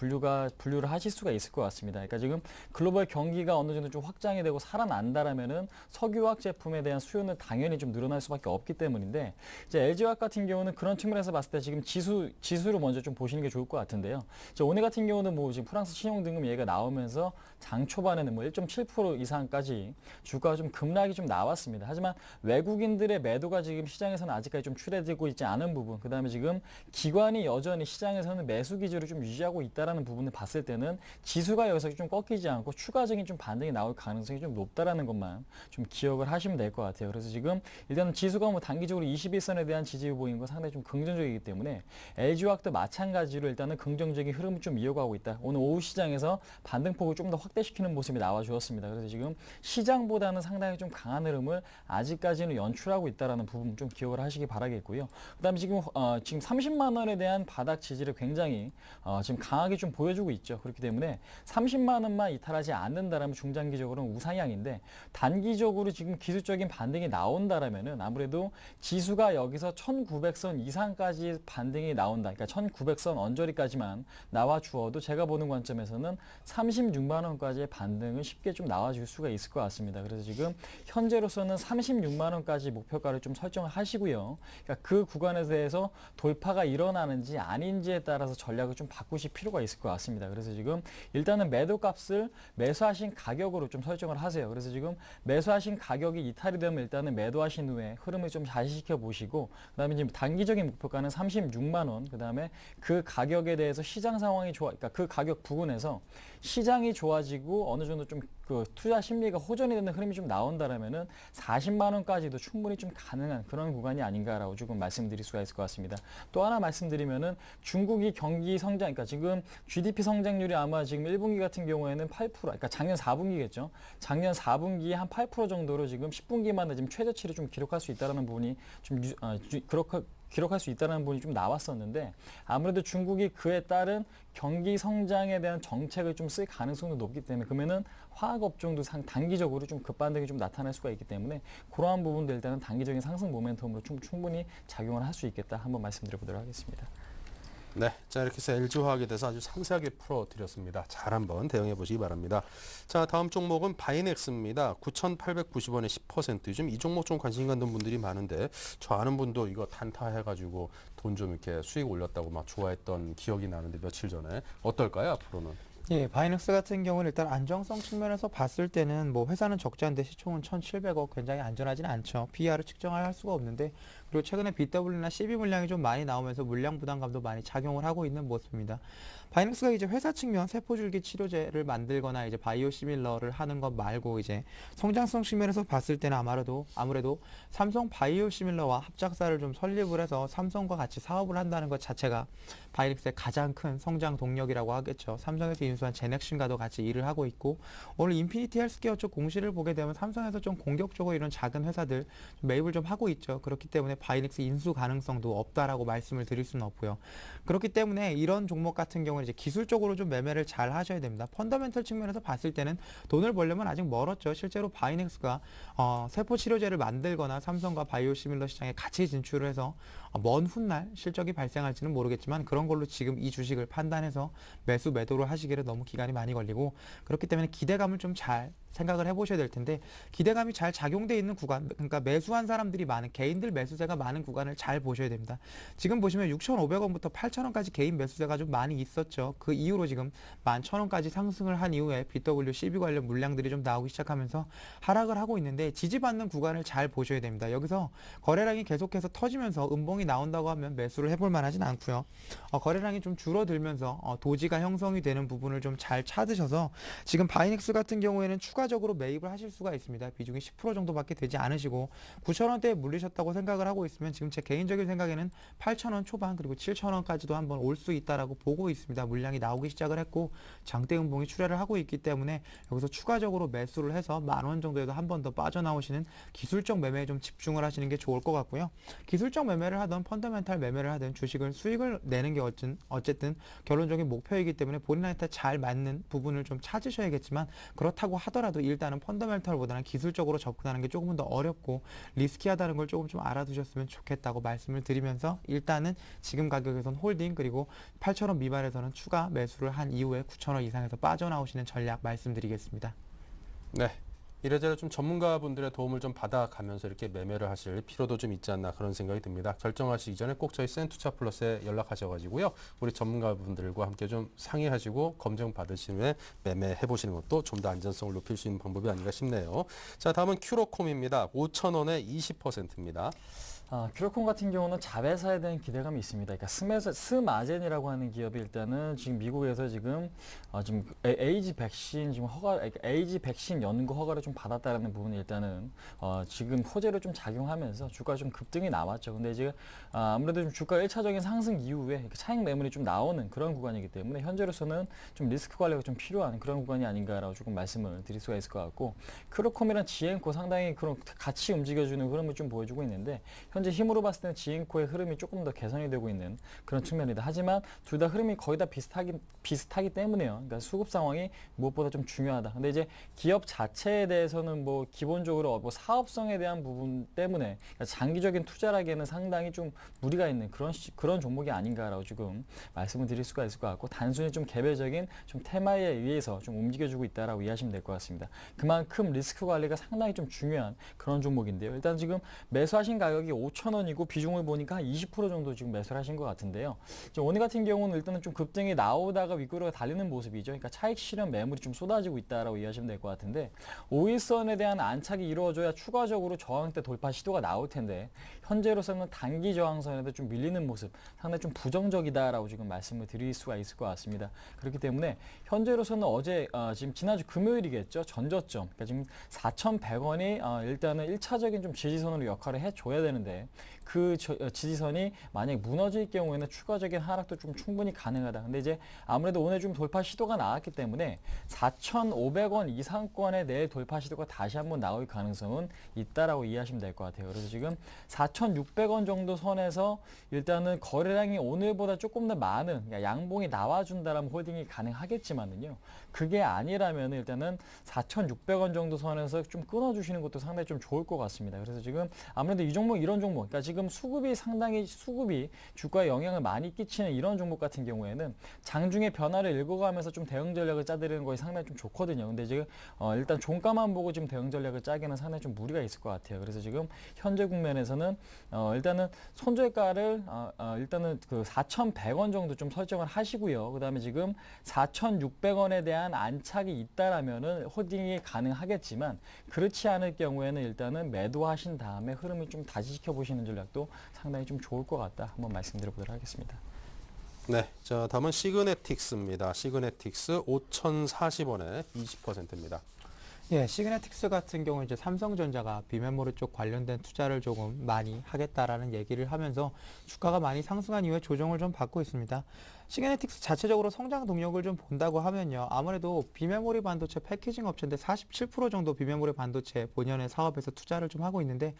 분류를 하실 수가 있을 것 같습니다. 그러니까 지금 글로벌 경기가 어느 정도 좀 확장이 되고 살아난다라면은 석유화학 제품에 대한 수요는 당연히 좀 늘어날 수밖에 없기 때문인데 이제 LG화학 같은 경우는 그런 측면에서 봤을 때 지금 지수를 먼저 좀 보시는 게 좋을 것 같은데요. 오늘 같은 경우는 뭐 지금 프랑스 신용등급 얘기가 나오면서 장 초반에는 뭐 1.7% 이상까지 주가가 좀 급락이 좀 나왔습니다. 하지만 외국인들의 매도가 지금 시장에서는 아직까지 좀 출해지고 있지 않은 부분, 그 다음에 지금 기관이 여전히 시장에서는 매수 기조를 좀 유지하고 있다라는 부분을 봤을 때는 지수가 여기서 좀 꺾이지 않고 추가적인 좀 반등이 나올 가능성이 좀 높다라는 것만 좀 기억을 하시면 될 것 같아요. 그래서 지금 일단 지수가 뭐 단기적으로 21선에 대한 지지 후보인 거 상당히 좀 긍정적이기 때문에 LG화학도 마찬가지로 일단은 긍정적인 흐름을 좀 이어가고 있다. 오늘 오후 시장에서 반등폭을 좀 더 확대시키는 모습이 나와 주었습니다. 그래서 지금 시장보다는 상당히 좀 강한 흐름을 아직까지는 연출하고 있다라는 부분 좀 기억을 하시기 바라겠고요. 그다음에 지금 30만 원에 대한 바닥 지지를 굉장히 지금 강하게 좀 보여주고 있죠. 그렇기 때문에 30만 원만 이탈하지 않는다라면 중장기적으로는 우상향인데 단기적으로 지금 기술적인 반등이 나온다라면은 아무래도 지수가 여기서 1900선 이상까지 반등이 나온다. 그러니까 1900선 언저리까지만 나와 주어도 제가 보는 관점에서는 36만 원까지의 반등은 쉽게 좀 나와줄 수가 있을 것 같습니다. 그래서 지금 현재로서는 36만 원까지 목표가를 좀 설정을 하시고요. 그러니까 그 구간에 대해서 돌파가 일어나는지 아닌지에 따라서 전략을 좀 바꾸실 필요가 있을 것 같습니다. 그래서 지금 일단은 매도값을 매수하신 가격으로 좀 설정을 하세요. 그래서 지금 매수하신 가격이 이탈이 되면 일단은 매도하신 후에 흐름을 좀 자시시켜 보시고 그다음에 지금 단기적인 목표가는 36만 원. 그다음에 그 가격에 대해서 시장 상황이 그러니까 그 가격 부근에서 시장이 좋아지고 어느 정도 좀 그 투자 심리가 호전이 되는 흐름이 좀 나온다라면은 40만 원까지도 충분히 좀 가능한 그런 구간이 아닌가라고 조금 말씀드릴 수가 있을 것 같습니다. 또 하나 말씀드리면은 중국이 경기 성장, 그러니까 지금 GDP 성장률이 아마 지금 1분기 같은 경우에는 8%, 그러니까 작년 4분기겠죠. 작년 4분기에 한 8% 정도로 지금 10분기만에 지금 최저치를 좀 기록할 수 있다는 부분이 좀 기록할 수 있다는 부분이 좀 나왔었는데 아무래도 중국이 그에 따른 경기 성장에 대한 정책을 좀 쓸 가능성도 높기 때문에 그러면은 화학 업종도 단기적으로 좀 급반등이 좀 나타날 수가 있기 때문에 그러한 부분들 일단은 단기적인 상승 모멘텀으로 충분히 작용을 할 수 있겠다 한번 말씀드려보도록 하겠습니다. 네, 자 이렇게 해서 LG화학에 대해서 아주 상세하게 풀어드렸습니다. 잘 한번 대응해 보시기 바랍니다. 자, 다음 종목은 바이넥스입니다. 9,890원에 10%. 요즘 이 종목 좀 관심 갖는 분들이 많은데 저 아는 분도 이거 단타해가지고 돈 좀 이렇게 수익 올렸다고 막 좋아했던 기억이 나는데 며칠 전에 어떨까요, 앞으로는? 예, 바이넥스 같은 경우는 일단 안정성 측면에서 봤을 때는 뭐 회사는 적지 않은데 시총은 1,700억 굉장히 안전하지는 않죠. PER을 측정할 수가 없는데 그리고 최근에 BW나 CB 물량이 좀 많이 나오면서 물량 부담감도 많이 작용을 하고 있는 모습입니다. 바이넥스가 이제 회사 측면 세포줄기 치료제를 만들거나 이제 바이오 시밀러를 하는 것 말고 이제 성장성 측면에서 봤을 때는 아무래도 삼성 바이오 시밀러와 합작사를 좀 설립을 해서 삼성과 같이 사업을 한다는 것 자체가 바이넥스의 가장 큰 성장 동력이라고 하겠죠. 삼성에서 인수한 제넥신과도 같이 일을 하고 있고 오늘 인피니티 헬스케어 쪽 공시를 보게 되면 삼성에서 좀 공격적으로 이런 작은 회사들 좀 매입을 좀 하고 있죠. 그렇기 때문에 바이넥스 인수 가능성도 없다라고 말씀을 드릴 수는 없고요. 그렇기 때문에 이런 종목 같은 경우는 이제 기술적으로 좀 매매를 잘 하셔야 됩니다. 펀더멘털 측면에서 봤을 때는 돈을 벌려면 아직 멀었죠. 실제로 바이넥스가 세포 치료제를 만들거나 삼성과 바이오 시밀러 시장에 같이 진출을 해서 먼 훗날 실적이 발생할지는 모르겠지만 그런 걸로 지금 이 주식을 판단해서 매도를 하시기를 너무 기간이 많이 걸리고 그렇기 때문에 기대감을 좀 잘 생각을 해보셔야 될 텐데 기대감이 잘 작용돼 있는 구간, 그러니까 매수한 사람들이 많은 개인들 매수세가 많은 구간을 잘 보셔야 됩니다. 지금 보시면 6,500원부터 8,000원까지 개인 매수세가 좀 많이 있었죠. 그 이후로 지금 11,000원까지 상승을 한 이후에 BW, CB 관련 물량들이 좀 나오기 시작하면서 하락을 하고 있는데 지지받는 구간을 잘 보셔야 됩니다. 여기서 거래량이 계속해서 터지면서 음봉이 나온다고 하면 매수를 해볼 만하진 않고요. 거래량이 좀 줄어들면서 도지가 형성이 되는 부분을 좀 잘 찾으셔서 지금 바이넥스 같은 경우에는 추가적으로 매입을 하실 수가 있습니다. 비중이 10% 정도밖에 되지 않으시고 9,000원대에 물리셨다고 생각을 하고 있으면 지금 제 개인적인 생각에는 8,000원 초반 그리고 7,000원까지도 한번 올 수 있다라고 보고 있습니다. 물량이 나오기 시작을 했고 장대 음봉이 출혈을 하고 있기 때문에 여기서 추가적으로 매수를 해서 10,000원 정도에도 한 번 더 빠져나오시는 기술적 매매에 좀 집중을 하시는 게 좋을 것 같고요. 기술적 매매를 하든 펀더멘탈 매매를 하든 주식을 수익을 내는 게 어쨌든 결론적인 목표이기 때문에 본인한테 잘 맞는 부분을 좀 찾으셔야겠지만 그렇다고 하더라도 일단은 펀더멘털보다는 기술적으로 접근하는 게 조금은 더 어렵고 리스키하다는 걸 조금 좀 알아두셨으면 좋겠다고 말씀을 드리면서 일단은 지금 가격에선 홀딩 그리고 8,000원 미만에서는 추가 매수를 한 이후에 9,000원 이상에서 빠져나오시는 전략 말씀드리겠습니다. 네. 이래저래 좀 전문가분들의 도움을 좀 받아가면서 이렇게 매매를 하실 필요도 좀 있지 않나 그런 생각이 듭니다. 결정하시기 전에 꼭 저희 센투자 플러스에 연락하셔가지고요. 우리 전문가분들과 함께 좀 상의하시고 검증 받으신 후에 매매해 보시는 것도 좀 더 안전성을 높일 수 있는 방법이 아닌가 싶네요. 자, 다음은 큐로콤입니다. 5,000원에 20%입니다. 큐로콤 같은 경우는 자회사에 대한 기대감이 있습니다. 그러니까 스마젠이라고 하는 기업이 일단은 지금 미국에서 지금 에이즈 백신 그러니까 에이즈 백신 연구 허가를 좀 받았다라는 부분이 일단은 지금 호재로 좀 작용하면서 주가 좀 급등이 나왔죠. 근데 지금 아무래도 좀 주가 1차적인 상승 이후에 차익 매물이 좀 나오는 그런 구간이기 때문에 현재로서는 좀 리스크 관리가 좀 필요한 그런 구간이 아닌가라고 조금 말씀을 드릴 수가 있을 것 같고 큐로콤이랑 지엔코 상당히 그런 같이 움직여주는 흐름을 좀 보여주고 있는데 현재 힘으로 봤을 때는 지엔코의 흐름이 조금 더 개선이 되고 있는 그런 측면이다. 하지만 둘 다 흐름이 거의 다 비슷하기 때문에요. 그러니까 수급 상황이 무엇보다 좀 중요하다. 근데 이제 기업 자체에 대해서는 뭐 기본적으로 뭐 사업성에 대한 부분 때문에 그러니까 장기적인 투자라기에는 상당히 좀 무리가 있는 그런 종목이 아닌가라고 지금 말씀을 드릴 수가 있을 것 같고 단순히 좀 개별적인 좀 테마에 의해서 좀 움직여주고 있다라고 이해하시면 될 것 같습니다. 그만큼 리스크 관리가 상당히 좀 중요한 그런 종목인데요. 일단 지금 매수하신 가격이 5,000원이고 비중을 보니까 한 20% 정도 지금 매수를 하신 것 같은데요. 오늘 같은 경우는 일단은 좀 급등이 나오다가 윗꼬리가 달리는 모습이죠. 그러니까 차익 실현 매물이 좀 쏟아지고 있다라고 이해하시면 될 것 같은데 5일선에 대한 안착이 이루어져야 추가적으로 저항대 돌파 시도가 나올 텐데 현재로서는 단기 저항선에도 좀 밀리는 모습 상당히 좀 부정적이다라고 지금 말씀을 드릴 수가 있을 것 같습니다. 그렇기 때문에 현재로서는 어제 지금 지난주 금요일이겠죠. 전저점 그러니까 지금 4,100원이 일단은 1차적인 좀 지지선으로 역할을 해줘야 되는데 그 지지선이 만약에 무너질 경우에는 추가적인 하락도 좀 충분히 가능하다. 근데 이제 아무래도 오늘 좀 돌파 시도가 나왔기 때문에 4,500원 이상권의 내일 돌파 시도가 다시 한번 나올 가능성은 있다라고 이해하시면 될 것 같아요. 그래서 지금 4,600원 정도 선에서 일단은 거래량이 오늘보다 조금 더 많은 그러니까 양봉이 나와준다라면 홀딩이 가능하겠지만은요. 그게 아니라면 일단은 4,600원 정도 선에서 좀 끊어주시는 것도 상당히 좀 좋을 것 같습니다. 그래서 지금 아무래도 이 종목 이런 종목 그러니까 지금 수급이 주가에 영향을 많이 끼치는 이런 종목 같은 경우에는 장중에 변화를 읽어가면서 좀 대응 전략을 짜드리는 것이 상당히 좀 좋거든요. 근데 지금 일단 종가만 보고 지금 대응 전략을 짜기는 상당히 좀 무리가 있을 것 같아요. 그래서 지금 현재 국면에서는 일단은 손절가를 일단은 그 4,100원 정도 좀 설정을 하시고요. 그다음에 지금 4,600원에 대한 안착이 있다라면은 홀딩이 가능하겠지만 그렇지 않을 경우에는 일단은 매도하신 다음에 흐름을 좀 다시 지켜보시는 전략도 상당히 좀 좋을 것 같다. 한번 말씀드려보도록 하겠습니다. 네, 자 다음은 시그네틱스입니다. 시그네틱스 5,040원에 20%입니다. 예, 시그네틱스 같은 경우 이제 삼성전자가 비메모리 쪽 관련된 투자를 조금 많이 하겠다라는 얘기를 하면서 주가가 많이 상승한 이후에 조정을 좀 받고 있습니다. 시그네틱스 자체적으로 성장 동력을 좀 본다고 하면요. 아무래도 비메모리 반도체 패키징 업체인데 47% 정도 비메모리 반도체 본연의 사업에서 투자를 좀 하고 있는데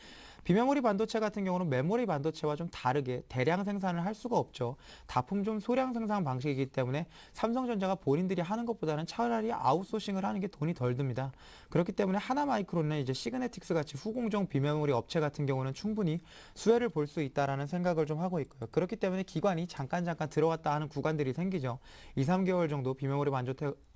비메모리 반도체 같은 경우는 메모리 반도체와 좀 다르게 대량 생산을 할 수가 없죠. 다품종 소량 생산 방식이기 때문에 삼성전자가 본인들이 하는 것보다는 차라리 아웃소싱을 하는 게 돈이 덜 듭니다. 그렇기 때문에 하나마이크론이나 이제 시그네틱스 같이 후공정 비메모리 업체 같은 경우는 충분히 수혜를 볼 수 있다라는 생각을 좀 하고 있고요. 그렇기 때문에 기관이 잠깐 들어왔다 하는 구간들이 생기죠. 2, 3개월 정도 비메모리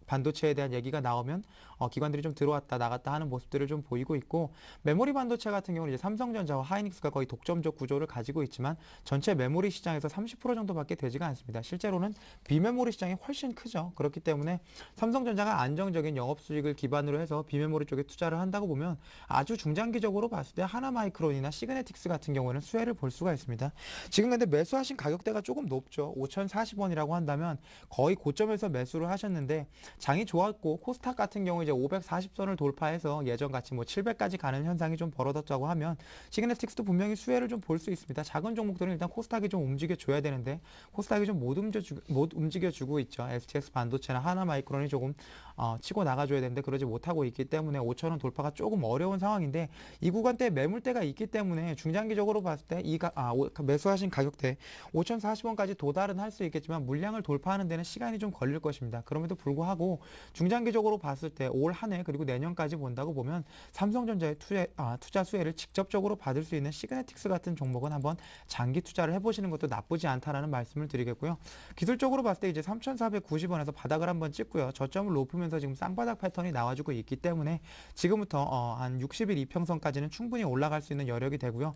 반도체에 대한 얘기가 나오면 기관들이 좀 들어왔다 나갔다 하는 모습들을 좀 보이고 있고 메모리 반도체 같은 경우는 이제 삼성전자와 하이닉스가 거의 독점적 구조를 가지고 있지만 전체 메모리 시장에서 30% 정도밖에 되지가 않습니다. 실제로는 비메모리 시장이 훨씬 크죠. 그렇기 때문에 삼성전자가 안정적인 영업수익을 기반으로 해서 비메모리 쪽에 투자를 한다고 보면 아주 중장기적으로 봤을 때 하나마이크론이나 시그네틱스 같은 경우는 수혜를 볼 수가 있습니다. 지금 근데 매수하신 가격대가 조금 높죠. 5,040원이라고 한다면 거의 고점에서 매수를 하셨는데 장이 좋았고 코스닥 같은 경우 이제 540선을 돌파해서 예전같이 뭐 700까지 가는 현상이 좀 벌어졌다고 하면 시그네틱스도 분명히 수혜를 좀 볼 수 있습니다. 작은 종목들은 일단 코스닥이 좀 움직여줘야 되는데 코스닥이 좀 못 움직여주고 있죠. STS 반도체나 하나마이크론이 조금 치고 나가줘야 되는데 그러지 못하고 있기 때문에 5,000원 돌파가 조금 어려운 상황인데 이 구간대에 매물대가 있기 때문에 중장기적으로 봤을 때 매수하신 가격대 5,040원까지 도달은 할 수 있겠지만 물량을 돌파하는 데는 시간이 좀 걸릴 것입니다. 그럼에도 불구하고 중장기적으로 봤을 때 올 한 해 그리고 내년까지 본다고 보면 삼성전자의 투자 수혜를 직접적으로 받을 수 있는 시그네틱스 같은 종목은 한번 장기 투자를 해보시는 것도 나쁘지 않다라는 말씀을 드리겠고요. 기술적으로 봤을 때 이제 3,490원에서 바닥을 한번 찍고요. 저점을 높으면서 지금 쌍바닥 패턴이 나와주고 있기 때문에 지금부터 한 60일 이평선까지는 충분히 올라갈 수 있는 여력이 되고요.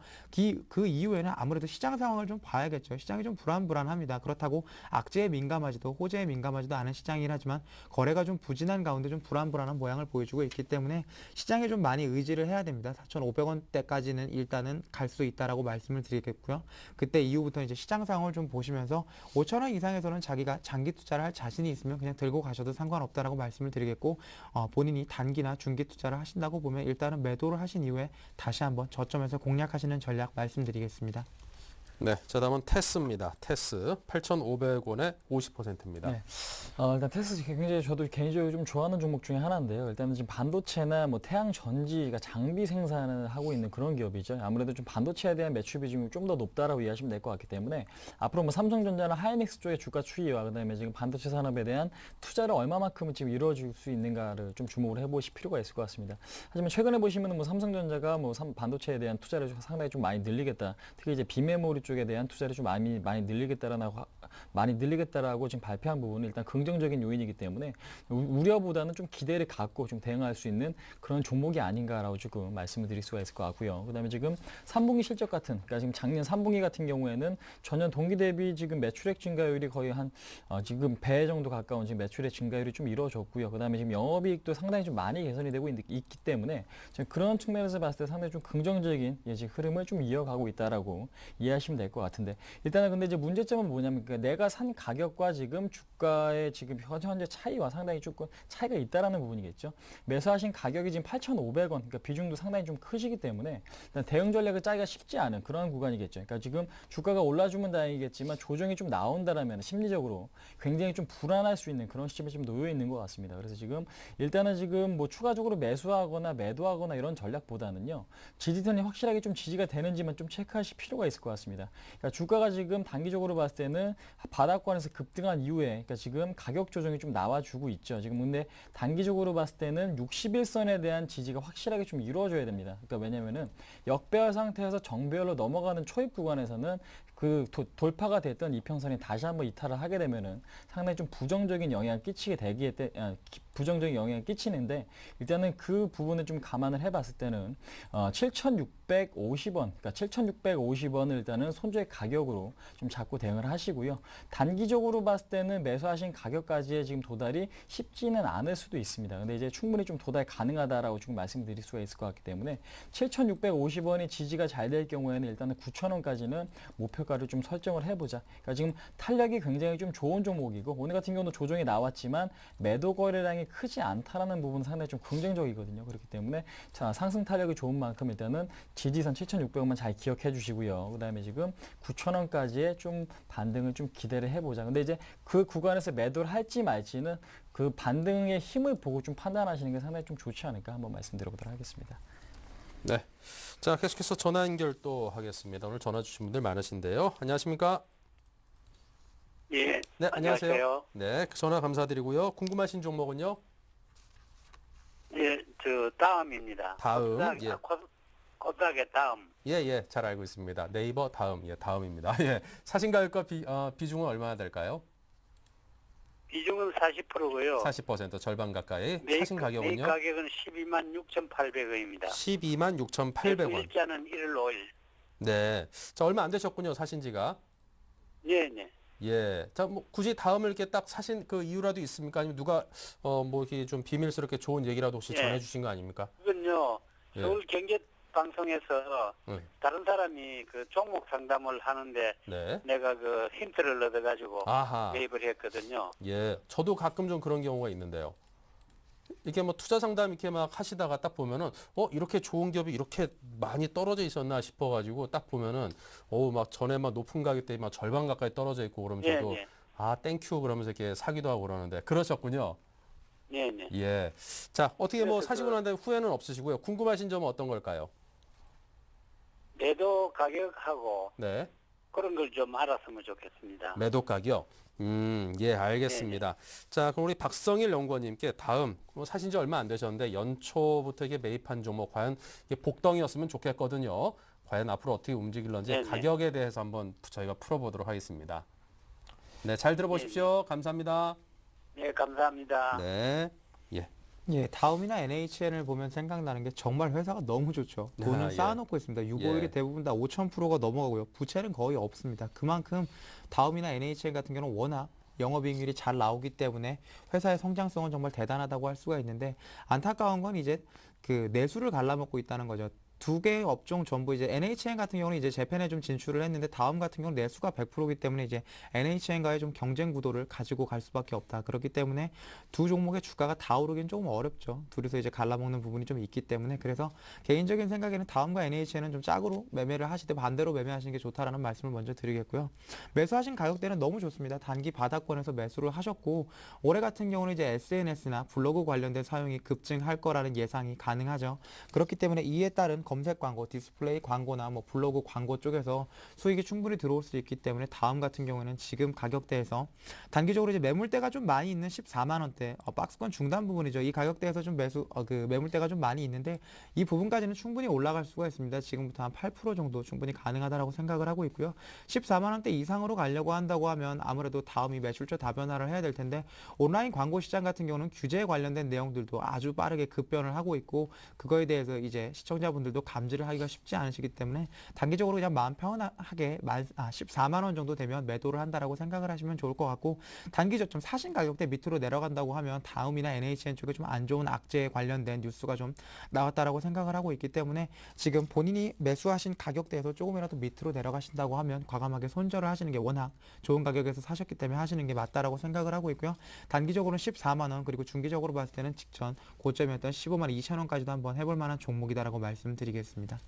그 이후에는 아무래도 시장 상황을 좀 봐야겠죠. 시장이 좀 불안합니다. 그렇다고 악재에 민감하지도 호재에 민감하지도 않은 시장이긴 하지만 거래가 좀 부진한 가운데 좀 불안한 모양을 보여주고 있기 때문에 시장에 좀 많이 의지를 해야 됩니다. 4,500원대까지는 일단은 갈 수 있다라고 말씀을 드리겠고요. 그때 이후부터 이제 시장 상황을 좀 보시면서 5,000원 이상에서는 자기가 장기 투자를 할 자신이 있으면 그냥 들고 가셔도 상관없다라고 말씀을 드리겠고 본인이 단기나 중기 투자를 하신다고 보면 일단은 매도를 하신 이후에 다시 한번 저점에서 공략하시는 전략 말씀드리겠습니다. 네, 자 다음은 테스입니다. 테스 8,500원에 50%입니다. 네. 일단 테스 굉장히 저도 개인적으로 좀 좋아하는 종목 중에 하나인데요. 일단은 지금 반도체나 뭐 태양 전지가 장비 생산을 하고 있는 그런 기업이죠. 아무래도 좀 반도체에 대한 매출 비중이 좀 더 높다라고 이해하시면 될 것 같기 때문에 앞으로 뭐 삼성전자나 하이닉스 쪽의 주가 추이와 그다음에 지금 반도체 산업에 대한 투자를 얼마만큼은 지금 이루어질 수 있는가를 좀 주목을 해보실 필요가 있을 것 같습니다. 하지만 최근에 보시면은 뭐 삼성전자가 뭐 반도체에 대한 투자를 상당히 좀 많이 늘리겠다. 특히 이제 비메모리 쪽에 대한 투자를 좀 많이 늘리겠다라고 지금 발표한 부분은 일단 긍정적인 요인이기 때문에 우려보다는 좀 기대를 갖고 좀 대응할 수 있는 그런 종목이 아닌가라고 지금 말씀을 드릴 수가 있을 것 같고요. 그다음에 지금 3분기 실적 그러니까 지금 작년 3분기 같은 경우에는 전년 동기 대비 지금 매출액 증가율이 거의 지금 배 정도 가까운 지금 매출액 증가율이 좀 이루어졌고요. 그다음에 지금 영업이익도 상당히 좀 많이 개선이 되고 있기 때문에 지금 그런 측면에서 봤을 때 상당히 좀 긍정적인 예측 흐름을 좀 이어가고 있다라고 이해하시면 될 것 같은데, 일단은 근데 이제 문제점은 뭐냐면 내가 산 가격과 지금 주가의 지금 현재 차이와 상당히 조금 차이가 있다라는 부분이겠죠. 매수하신 가격이 지금 8,500원, 그러니까 비중도 상당히 좀 크시기 때문에 일단 대응 전략을 짜기가 쉽지 않은 그런 구간이겠죠. 그러니까 지금 주가가 올라주면 다행이겠지만 조정이 좀 나온다라면 심리적으로 굉장히 좀 불안할 수 있는 그런 시점에 좀 놓여 있는 것 같습니다. 그래서 지금 일단은 지금 뭐 추가적으로 매수하거나 매도하거나 이런 전략보다는요, 지지선이 확실하게 좀 지지가 되는지만 좀 체크하실 필요가 있을 것 같습니다. 그러니까 주가가 지금 단기적으로 봤을 때는 바닥권에서 급등한 이후에, 그러니까 지금 가격 조정이 좀 나와주고 있죠. 지금 근데 단기적으로 봤을 때는 61선에 대한 지지가 확실하게 좀 이루어져야 됩니다. 그러니까 왜냐면은 역배열 상태에서 정배열로 넘어가는 초입 구간에서는 그 돌파가 됐던 이평선이 다시 한번 이탈을 하게 되면은 상당히 좀 부정적인 영향을 끼치는데, 일단은 그 부분을 좀 감안을 해봤을 때는 7,650원, 그러니까 7,650원을 일단은 손절 가격으로 좀 잡고 대응을 하시고요. 단기적으로 봤을 때는 매수하신 가격까지의 지금 도달이 쉽지는 않을 수도 있습니다. 근데 이제 충분히 좀 도달 가능하다라고 지금 말씀드릴 수가 있을 것 같기 때문에 7,650원이 지지가 잘 될 경우에는 일단은 9,000원까지는 목표가를 좀 설정을 해보자. 그러니까 지금 탄력이 굉장히 좀 좋은 종목이고, 오늘 같은 경우도 조정이 나왔지만 매도 거래량이 크지 않다라는 부분은 상당히 좀 긍정적이거든요. 그렇기 때문에 자, 상승 탄력이 좋은 만큼 일단은 지지선 7,600원만 잘 기억해 주시고요. 그다음에 지금 9,000원까지의 좀 반등을 좀 기대를 해보자. 근데 이제 그 구간에서 매도를 할지 말지는 그 반등의 힘을 보고 좀 판단하시는 게 상당히 좀 좋지 않을까 한번 말씀드려보도록 하겠습니다. 네. 자, 계속해서 전화 연결 또 하겠습니다. 오늘 전화 주신 분들 많으신데요. 안녕하십니까? 예. 네, 안녕하세요. 안녕하세요. 네, 전화 감사드리고요. 궁금하신 종목은요? 예, 다음입니다. 다음, 예. 코스닥의 다음. 예, 잘 알고 있습니다. 네이버 다음, 다음입니다. 예, 사신 가격과 비중은 얼마나 될까요? 비중은 40%고요. 40% 절반 가까이. 사신 가격은요? 매입 가격은 126,800원입니다. 126,800원. 일자는 1월 5일. 네. 자, 얼마 안 되셨군요, 사신 지가. 네, 네. 예. 자, 뭐 굳이 다음을 이렇게 딱 사신 그 이유라도 있습니까? 아니면 누가 뭐 이렇게 좀 비밀스럽게 좋은 얘기라도 혹시 예. 전해 주신 거 아닙니까? 그건요. 예. 서울 경제 방송에서 네. 다른 사람이 그 종목 상담을 하는데 네. 내가 그 힌트를 얻어 가지고 아하. 매입을 했거든요. 예. 저도 가끔 좀 그런 경우가 있는데요. 이렇게 뭐 투자 상담 이렇게 막 하시다가 딱 보면은 이렇게 좋은 기업이 이렇게 많이 떨어져 있었나 싶어 가지고 딱 보면은 막 전에 막 높은 가격 대 막 절반 가까이 떨어져 있고 그러면 예, 저도 예. 아, 땡큐 그러면서 이렇게 사기도 하고 그러는데 그러셨군요. 네, 네. 예. 자, 어떻게 뭐 그래서 사시고 난 다음에 후회는 없으시고요. 궁금하신 점은 어떤 걸까요? 매도 가격하고 네. 그런 걸 좀 알았으면 좋겠습니다. 매도 가격. 예, 알겠습니다. 자, 그럼 우리 박성일 연구원님께 다음, 뭐 사신 지 얼마 안 되셨는데 연초부터 이게 매입한 종목 과연 이게 복덩이였으면 좋겠거든요. 과연 앞으로 어떻게 움직일런지 네네. 가격에 대해서 한번 저희가 풀어보도록 하겠습니다. 네, 잘 들어보십시오. 감사합니다. 네, 감사합니다. 네. 예. 예, 다음이나 NHN을 보면 생각나는 게 정말 회사가 너무 좋죠. 돈을 아, 예. 쌓아놓고 있습니다. 651이 예. 대부분 다 5,000%가 넘어가고요. 부채는 거의 없습니다. 그만큼 다음이나 NHN 같은 경우는 워낙 영업이익률이 잘 나오기 때문에 회사의 성장성은 정말 대단하다고 할 수가 있는데, 안타까운 건 이제 그 내수를 갈라먹고 있다는 거죠. 두 개의 업종 전부 이제 NHN 같은 경우는 이제 재팬에 좀 진출을 했는데, 다음 같은 경우는 내수가 100%이기 때문에 이제 NHN과의 좀 경쟁 구도를 가지고 갈 수밖에 없다. 그렇기 때문에 두 종목의 주가가 다 오르긴 조금 어렵죠. 둘이서 이제 갈라먹는 부분이 좀 있기 때문에, 그래서 개인적인 생각에는 다음과 NHN은 좀 짝으로 매매를 하시되 반대로 매매하시는 게 좋다라는 말씀을 먼저 드리겠고요. 매수하신 가격대는 너무 좋습니다. 단기 바닥권에서 매수를 하셨고, 올해 같은 경우는 이제 SNS나 블로그 관련된 사용이 급증할 거라는 예상이 가능하죠. 그렇기 때문에 이에 따른 검색 광고, 디스플레이 광고나 뭐 블로그 광고 쪽에서 수익이 충분히 들어올 수 있기 때문에 다음 같은 경우에는 지금 가격대에서 단기적으로 이제 매물대가 좀 많이 있는 14만 원대, 박스권 중단 부분이죠. 이 가격대에서 좀 그 매물대가 좀 많이 있는데 이 부분까지는 충분히 올라갈 수가 있습니다. 지금부터 한 8% 정도 충분히 가능하다라고 생각을 하고 있고요. 14만 원대 이상으로 가려고 한다고 하면 아무래도 다음이 매출처 다변화를 해야 될 텐데 온라인 광고 시장 같은 경우는 규제에 관련된 내용들도 아주 빠르게 급변을 하고 있고 그거에 대해서 이제 시청자분들도 감지를 하기가 쉽지 않으시기 때문에 단기적으로 그냥 마음 편하게 14만 원 정도 되면 매도를 한다라고 생각을 하시면 좋을 것 같고 단기 저점 사신 가격대 밑으로 내려간다고 하면 다음이나 NHN 쪽에 좀 안 좋은 악재에 관련된 뉴스가 좀 나왔다라고 생각을 하고 있기 때문에 지금 본인이 매수하신 가격대에서 조금이라도 밑으로 내려가신다고 하면 과감하게 손절을 하시는 게 워낙 좋은 가격에서 사셨기 때문에 하시는 게 맞다라고 생각을 하고 있고요. 단기적으로는 14만 원 그리고 중기적으로 봤을 때는 직전 고점이었던 15만 2천 원까지도 한번 해볼 만한 종목이다라고 말씀드리겠습니다.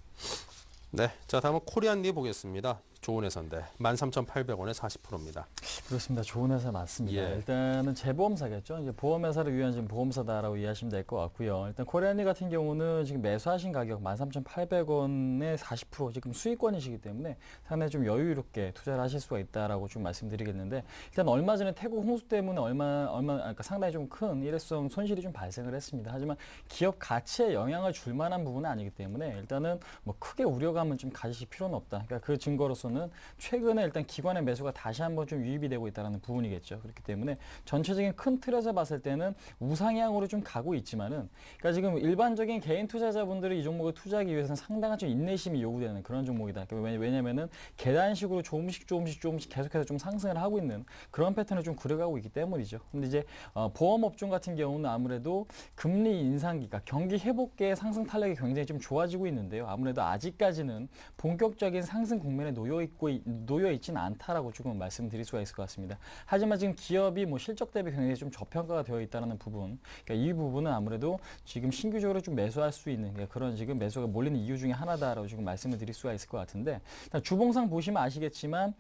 네, 자 다음은 코리안리 보겠습니다. 좋은 회사인데 13,800원에 40%입니다. 그렇습니다. 좋은 회사 맞습니다. 예. 일단은 재보험사겠죠. 이제 보험회사를 위한 지금 보험사다라고 이해하시면 될 것 같고요. 일단 코리안리 같은 경우는 지금 매수하신 가격 13,800원에 40% 지금 수익권이시기 때문에 상당히 좀 여유롭게 투자를 하실 수가 있다라고 좀 말씀드리겠는데 일단 얼마 전에 태국 홍수 때문에 그러니까 상당히 좀 큰 일회성 손실이 좀 발생을 했습니다. 하지만 기업 가치에 영향을 줄 만한 부분은 아니기 때문에 일단은 뭐 크게 우려감은 좀 가지실 필요는 없다. 그러니까 그 증거로서는 최근에 일단 기관의 매수가 다시 한번 좀 유입이 되고 있다는 부분이겠죠. 그렇기 때문에 전체적인 큰 틀에서 봤을 때는 우상향으로 좀 가고 있지만은 그러니까 지금 일반적인 개인 투자자분들이 이 종목을 투자하기 위해서는 상당한 좀 인내심이 요구되는 그런 종목이다. 왜냐면은 계단식으로 조금씩 계속해서 좀 상승을 하고 있는 그런 패턴을 좀 그려가고 있기 때문이죠. 근데 이제 보험업종 같은 경우는 아무래도 금리 인상기가 경기 회복기의 상승 탄력이 굉장히 좀 좋아지고 있는데요. 아무래도 아직까지는 본격적인 상승 국면에 놓여 있지는 않다라고 조금 말씀드릴 수가 있을 것 같습니다. 하지만 지금 기업이 뭐 실적 대비 굉장히 좀 저평가가 되어 있다는 부분, 그러니까 이 부분은 아무래도 지금 신규적으로 좀 매수할 수 있는 그런 지금 매수가 몰리는 이유 중에 하나다라고 지금 말씀을 드릴 수가 있을 것 같은데 일단 주봉상 보시면 아시겠지만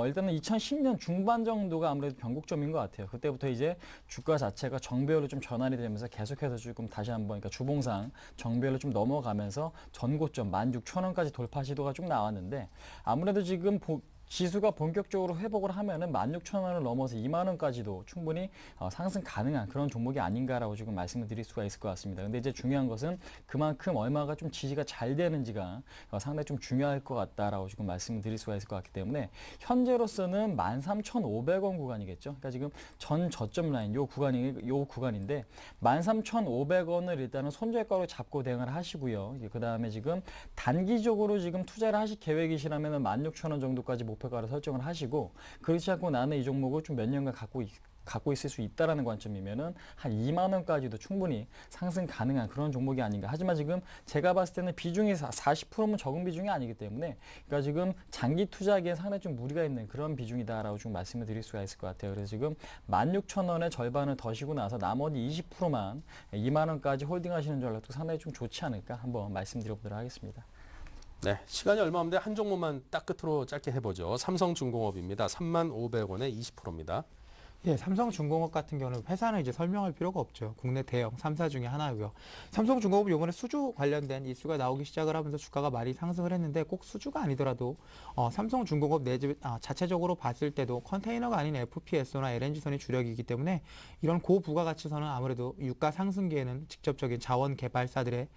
일단은 2010년 중반 정도가 아무래도 변곡점인 것 같아요. 그때부터 이제 주가 자체가 정배열로 좀 전환이 되면서 계속해서 조금 다시 한번 그러니까 주봉상 정배열로 좀 넘어가면서 전고점 16,000원까지 돌파 시도가 쭉 나왔는데 아무래도 지금 지수가 본격적으로 회복을 하면은 16,000원을 넘어서 2만 원까지도 충분히 상승 가능한 그런 종목이 아닌가라고 지금 말씀을 드릴 수가 있을 것 같습니다. 근데 이제 중요한 것은 그만큼 얼마가 좀 지지가 잘 되는지가 상당히 좀 중요할 것 같다라고 지금 말씀을 드릴 수가 있을 것 같기 때문에 현재로서는 13,500원 구간이겠죠. 그러니까 지금 전 저점 라인 요 구간인데 13,500원을 일단은 손절가로 잡고 대응을 하시고요. 그 다음에 지금 단기적으로 지금 투자를 하실 계획이시라면 16,000원 정도까지 목표가를 설정을 하시고 그렇지 않고 나는 이 종목을 좀 몇 년간 갖고 있을 수 있다라는 관점이면은 한 2만 원까지도 충분히 상승 가능한 그런 종목이 아닌가. 하지만 지금 제가 봤을 때는 비중이 40%면 적은 비중이 아니기 때문에 그러니까 지금 장기 투자하기에 상당히 좀 무리가 있는 그런 비중이다라고 좀 말씀을 드릴 수가 있을 것 같아요. 그래서 지금 16,000원의 절반을 더시고 나서 나머지 20%만 2만 원까지 홀딩하시는 전략도 상당히 좀 좋지 않을까 한번 말씀드려보도록 하겠습니다. 네, 시간이 얼마 없는데 한 종목만 딱 끝으로 짧게 해보죠. 삼성중공업입니다. 35,000원에 20%입니다. 예, 삼성중공업 같은 경우는 회사는 이제 설명할 필요가 없죠. 국내 대형 3사 중에 하나고요. 삼성중공업은 이번에 수주 관련된 이슈가 나오기 시작을 하면서 주가가 많이 상승을 했는데 꼭 수주가 아니더라도 삼성중공업 자체적으로 봤을 때도 컨테이너가 아닌 FPSO나 LNG선이 주력이기 때문에 이런 고부가가치선은 아무래도 유가 상승기에는 직접적인 자원 개발사들의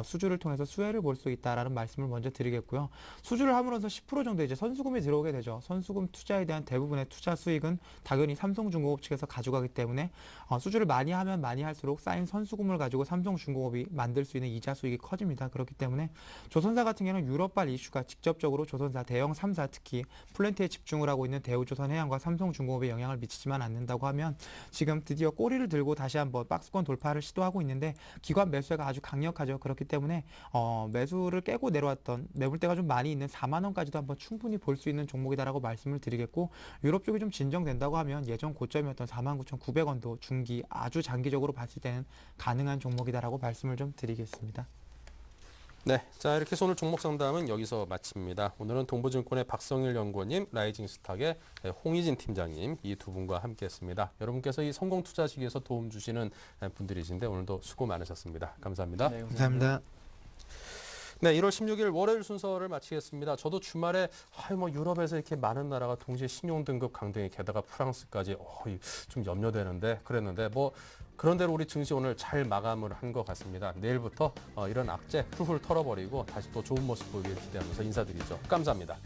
수주를 통해서 수혜를 볼 수 있다라는 말씀을 먼저 드리겠고요. 수주를 함으로써 10% 정도 이제 선수금이 들어오게 되죠. 선수금 투자에 대한 대부분의 투자 수익은 당연히 삼성중공업 측에서 가져가기 때문에 수주를 많이 하면 많이 할수록 쌓인 선수금을 가지고 삼성중공업이 만들 수 있는 이자 수익이 커집니다. 그렇기 때문에 조선사 같은 경우는 유럽발 이슈가 직접적으로 조선사 대형 3사 특히 플랜트에 집중을 하고 있는 대우조선해양과 삼성중공업에 영향을 미치지만 않는다고 하면 지금 드디어 꼬리를 들고 다시 한번 박스권 돌파를 시도하고 있는데 기관 매수가 아주 강력하죠. 그렇기 때문에 매수를 깨고 내려왔던 매물대가 좀 많이 있는 4만 원까지도 한번 충분히 볼 수 있는 종목이다라고 말씀을 드리겠고 유럽 쪽이 좀 진정된다고 하면 예전 고점이었던 49,900원도 중기 아주 장기적으로 봤을 때는 가능한 종목이다라고 말씀을 좀 드리겠습니다. 네, 자 이렇게 해서 오늘 종목 상담은 여기서 마칩니다. 오늘은 동부증권의 박성일 연구원님, 라이징스탁의 홍희진 팀장님 이 두 분과 함께했습니다. 여러분께서 이 성공 투자하시기 위해서 도움 주시는 분들이신데 오늘도 수고 많으셨습니다. 감사합니다. 네, 감사합니다. 네, 1월 16일 월요일 순서를 마치겠습니다. 저도 주말에 유럽에서 이렇게 많은 나라가 동시에 신용등급 강등에 게다가 프랑스까지 좀 염려되는데 그랬는데 그런 대로 우리 증시 오늘 잘 마감을 한 것 같습니다. 내일부터 이런 악재 훌훌 털어버리고 다시 또 좋은 모습 보이길 기대하면서 인사드리죠. 감사합니다.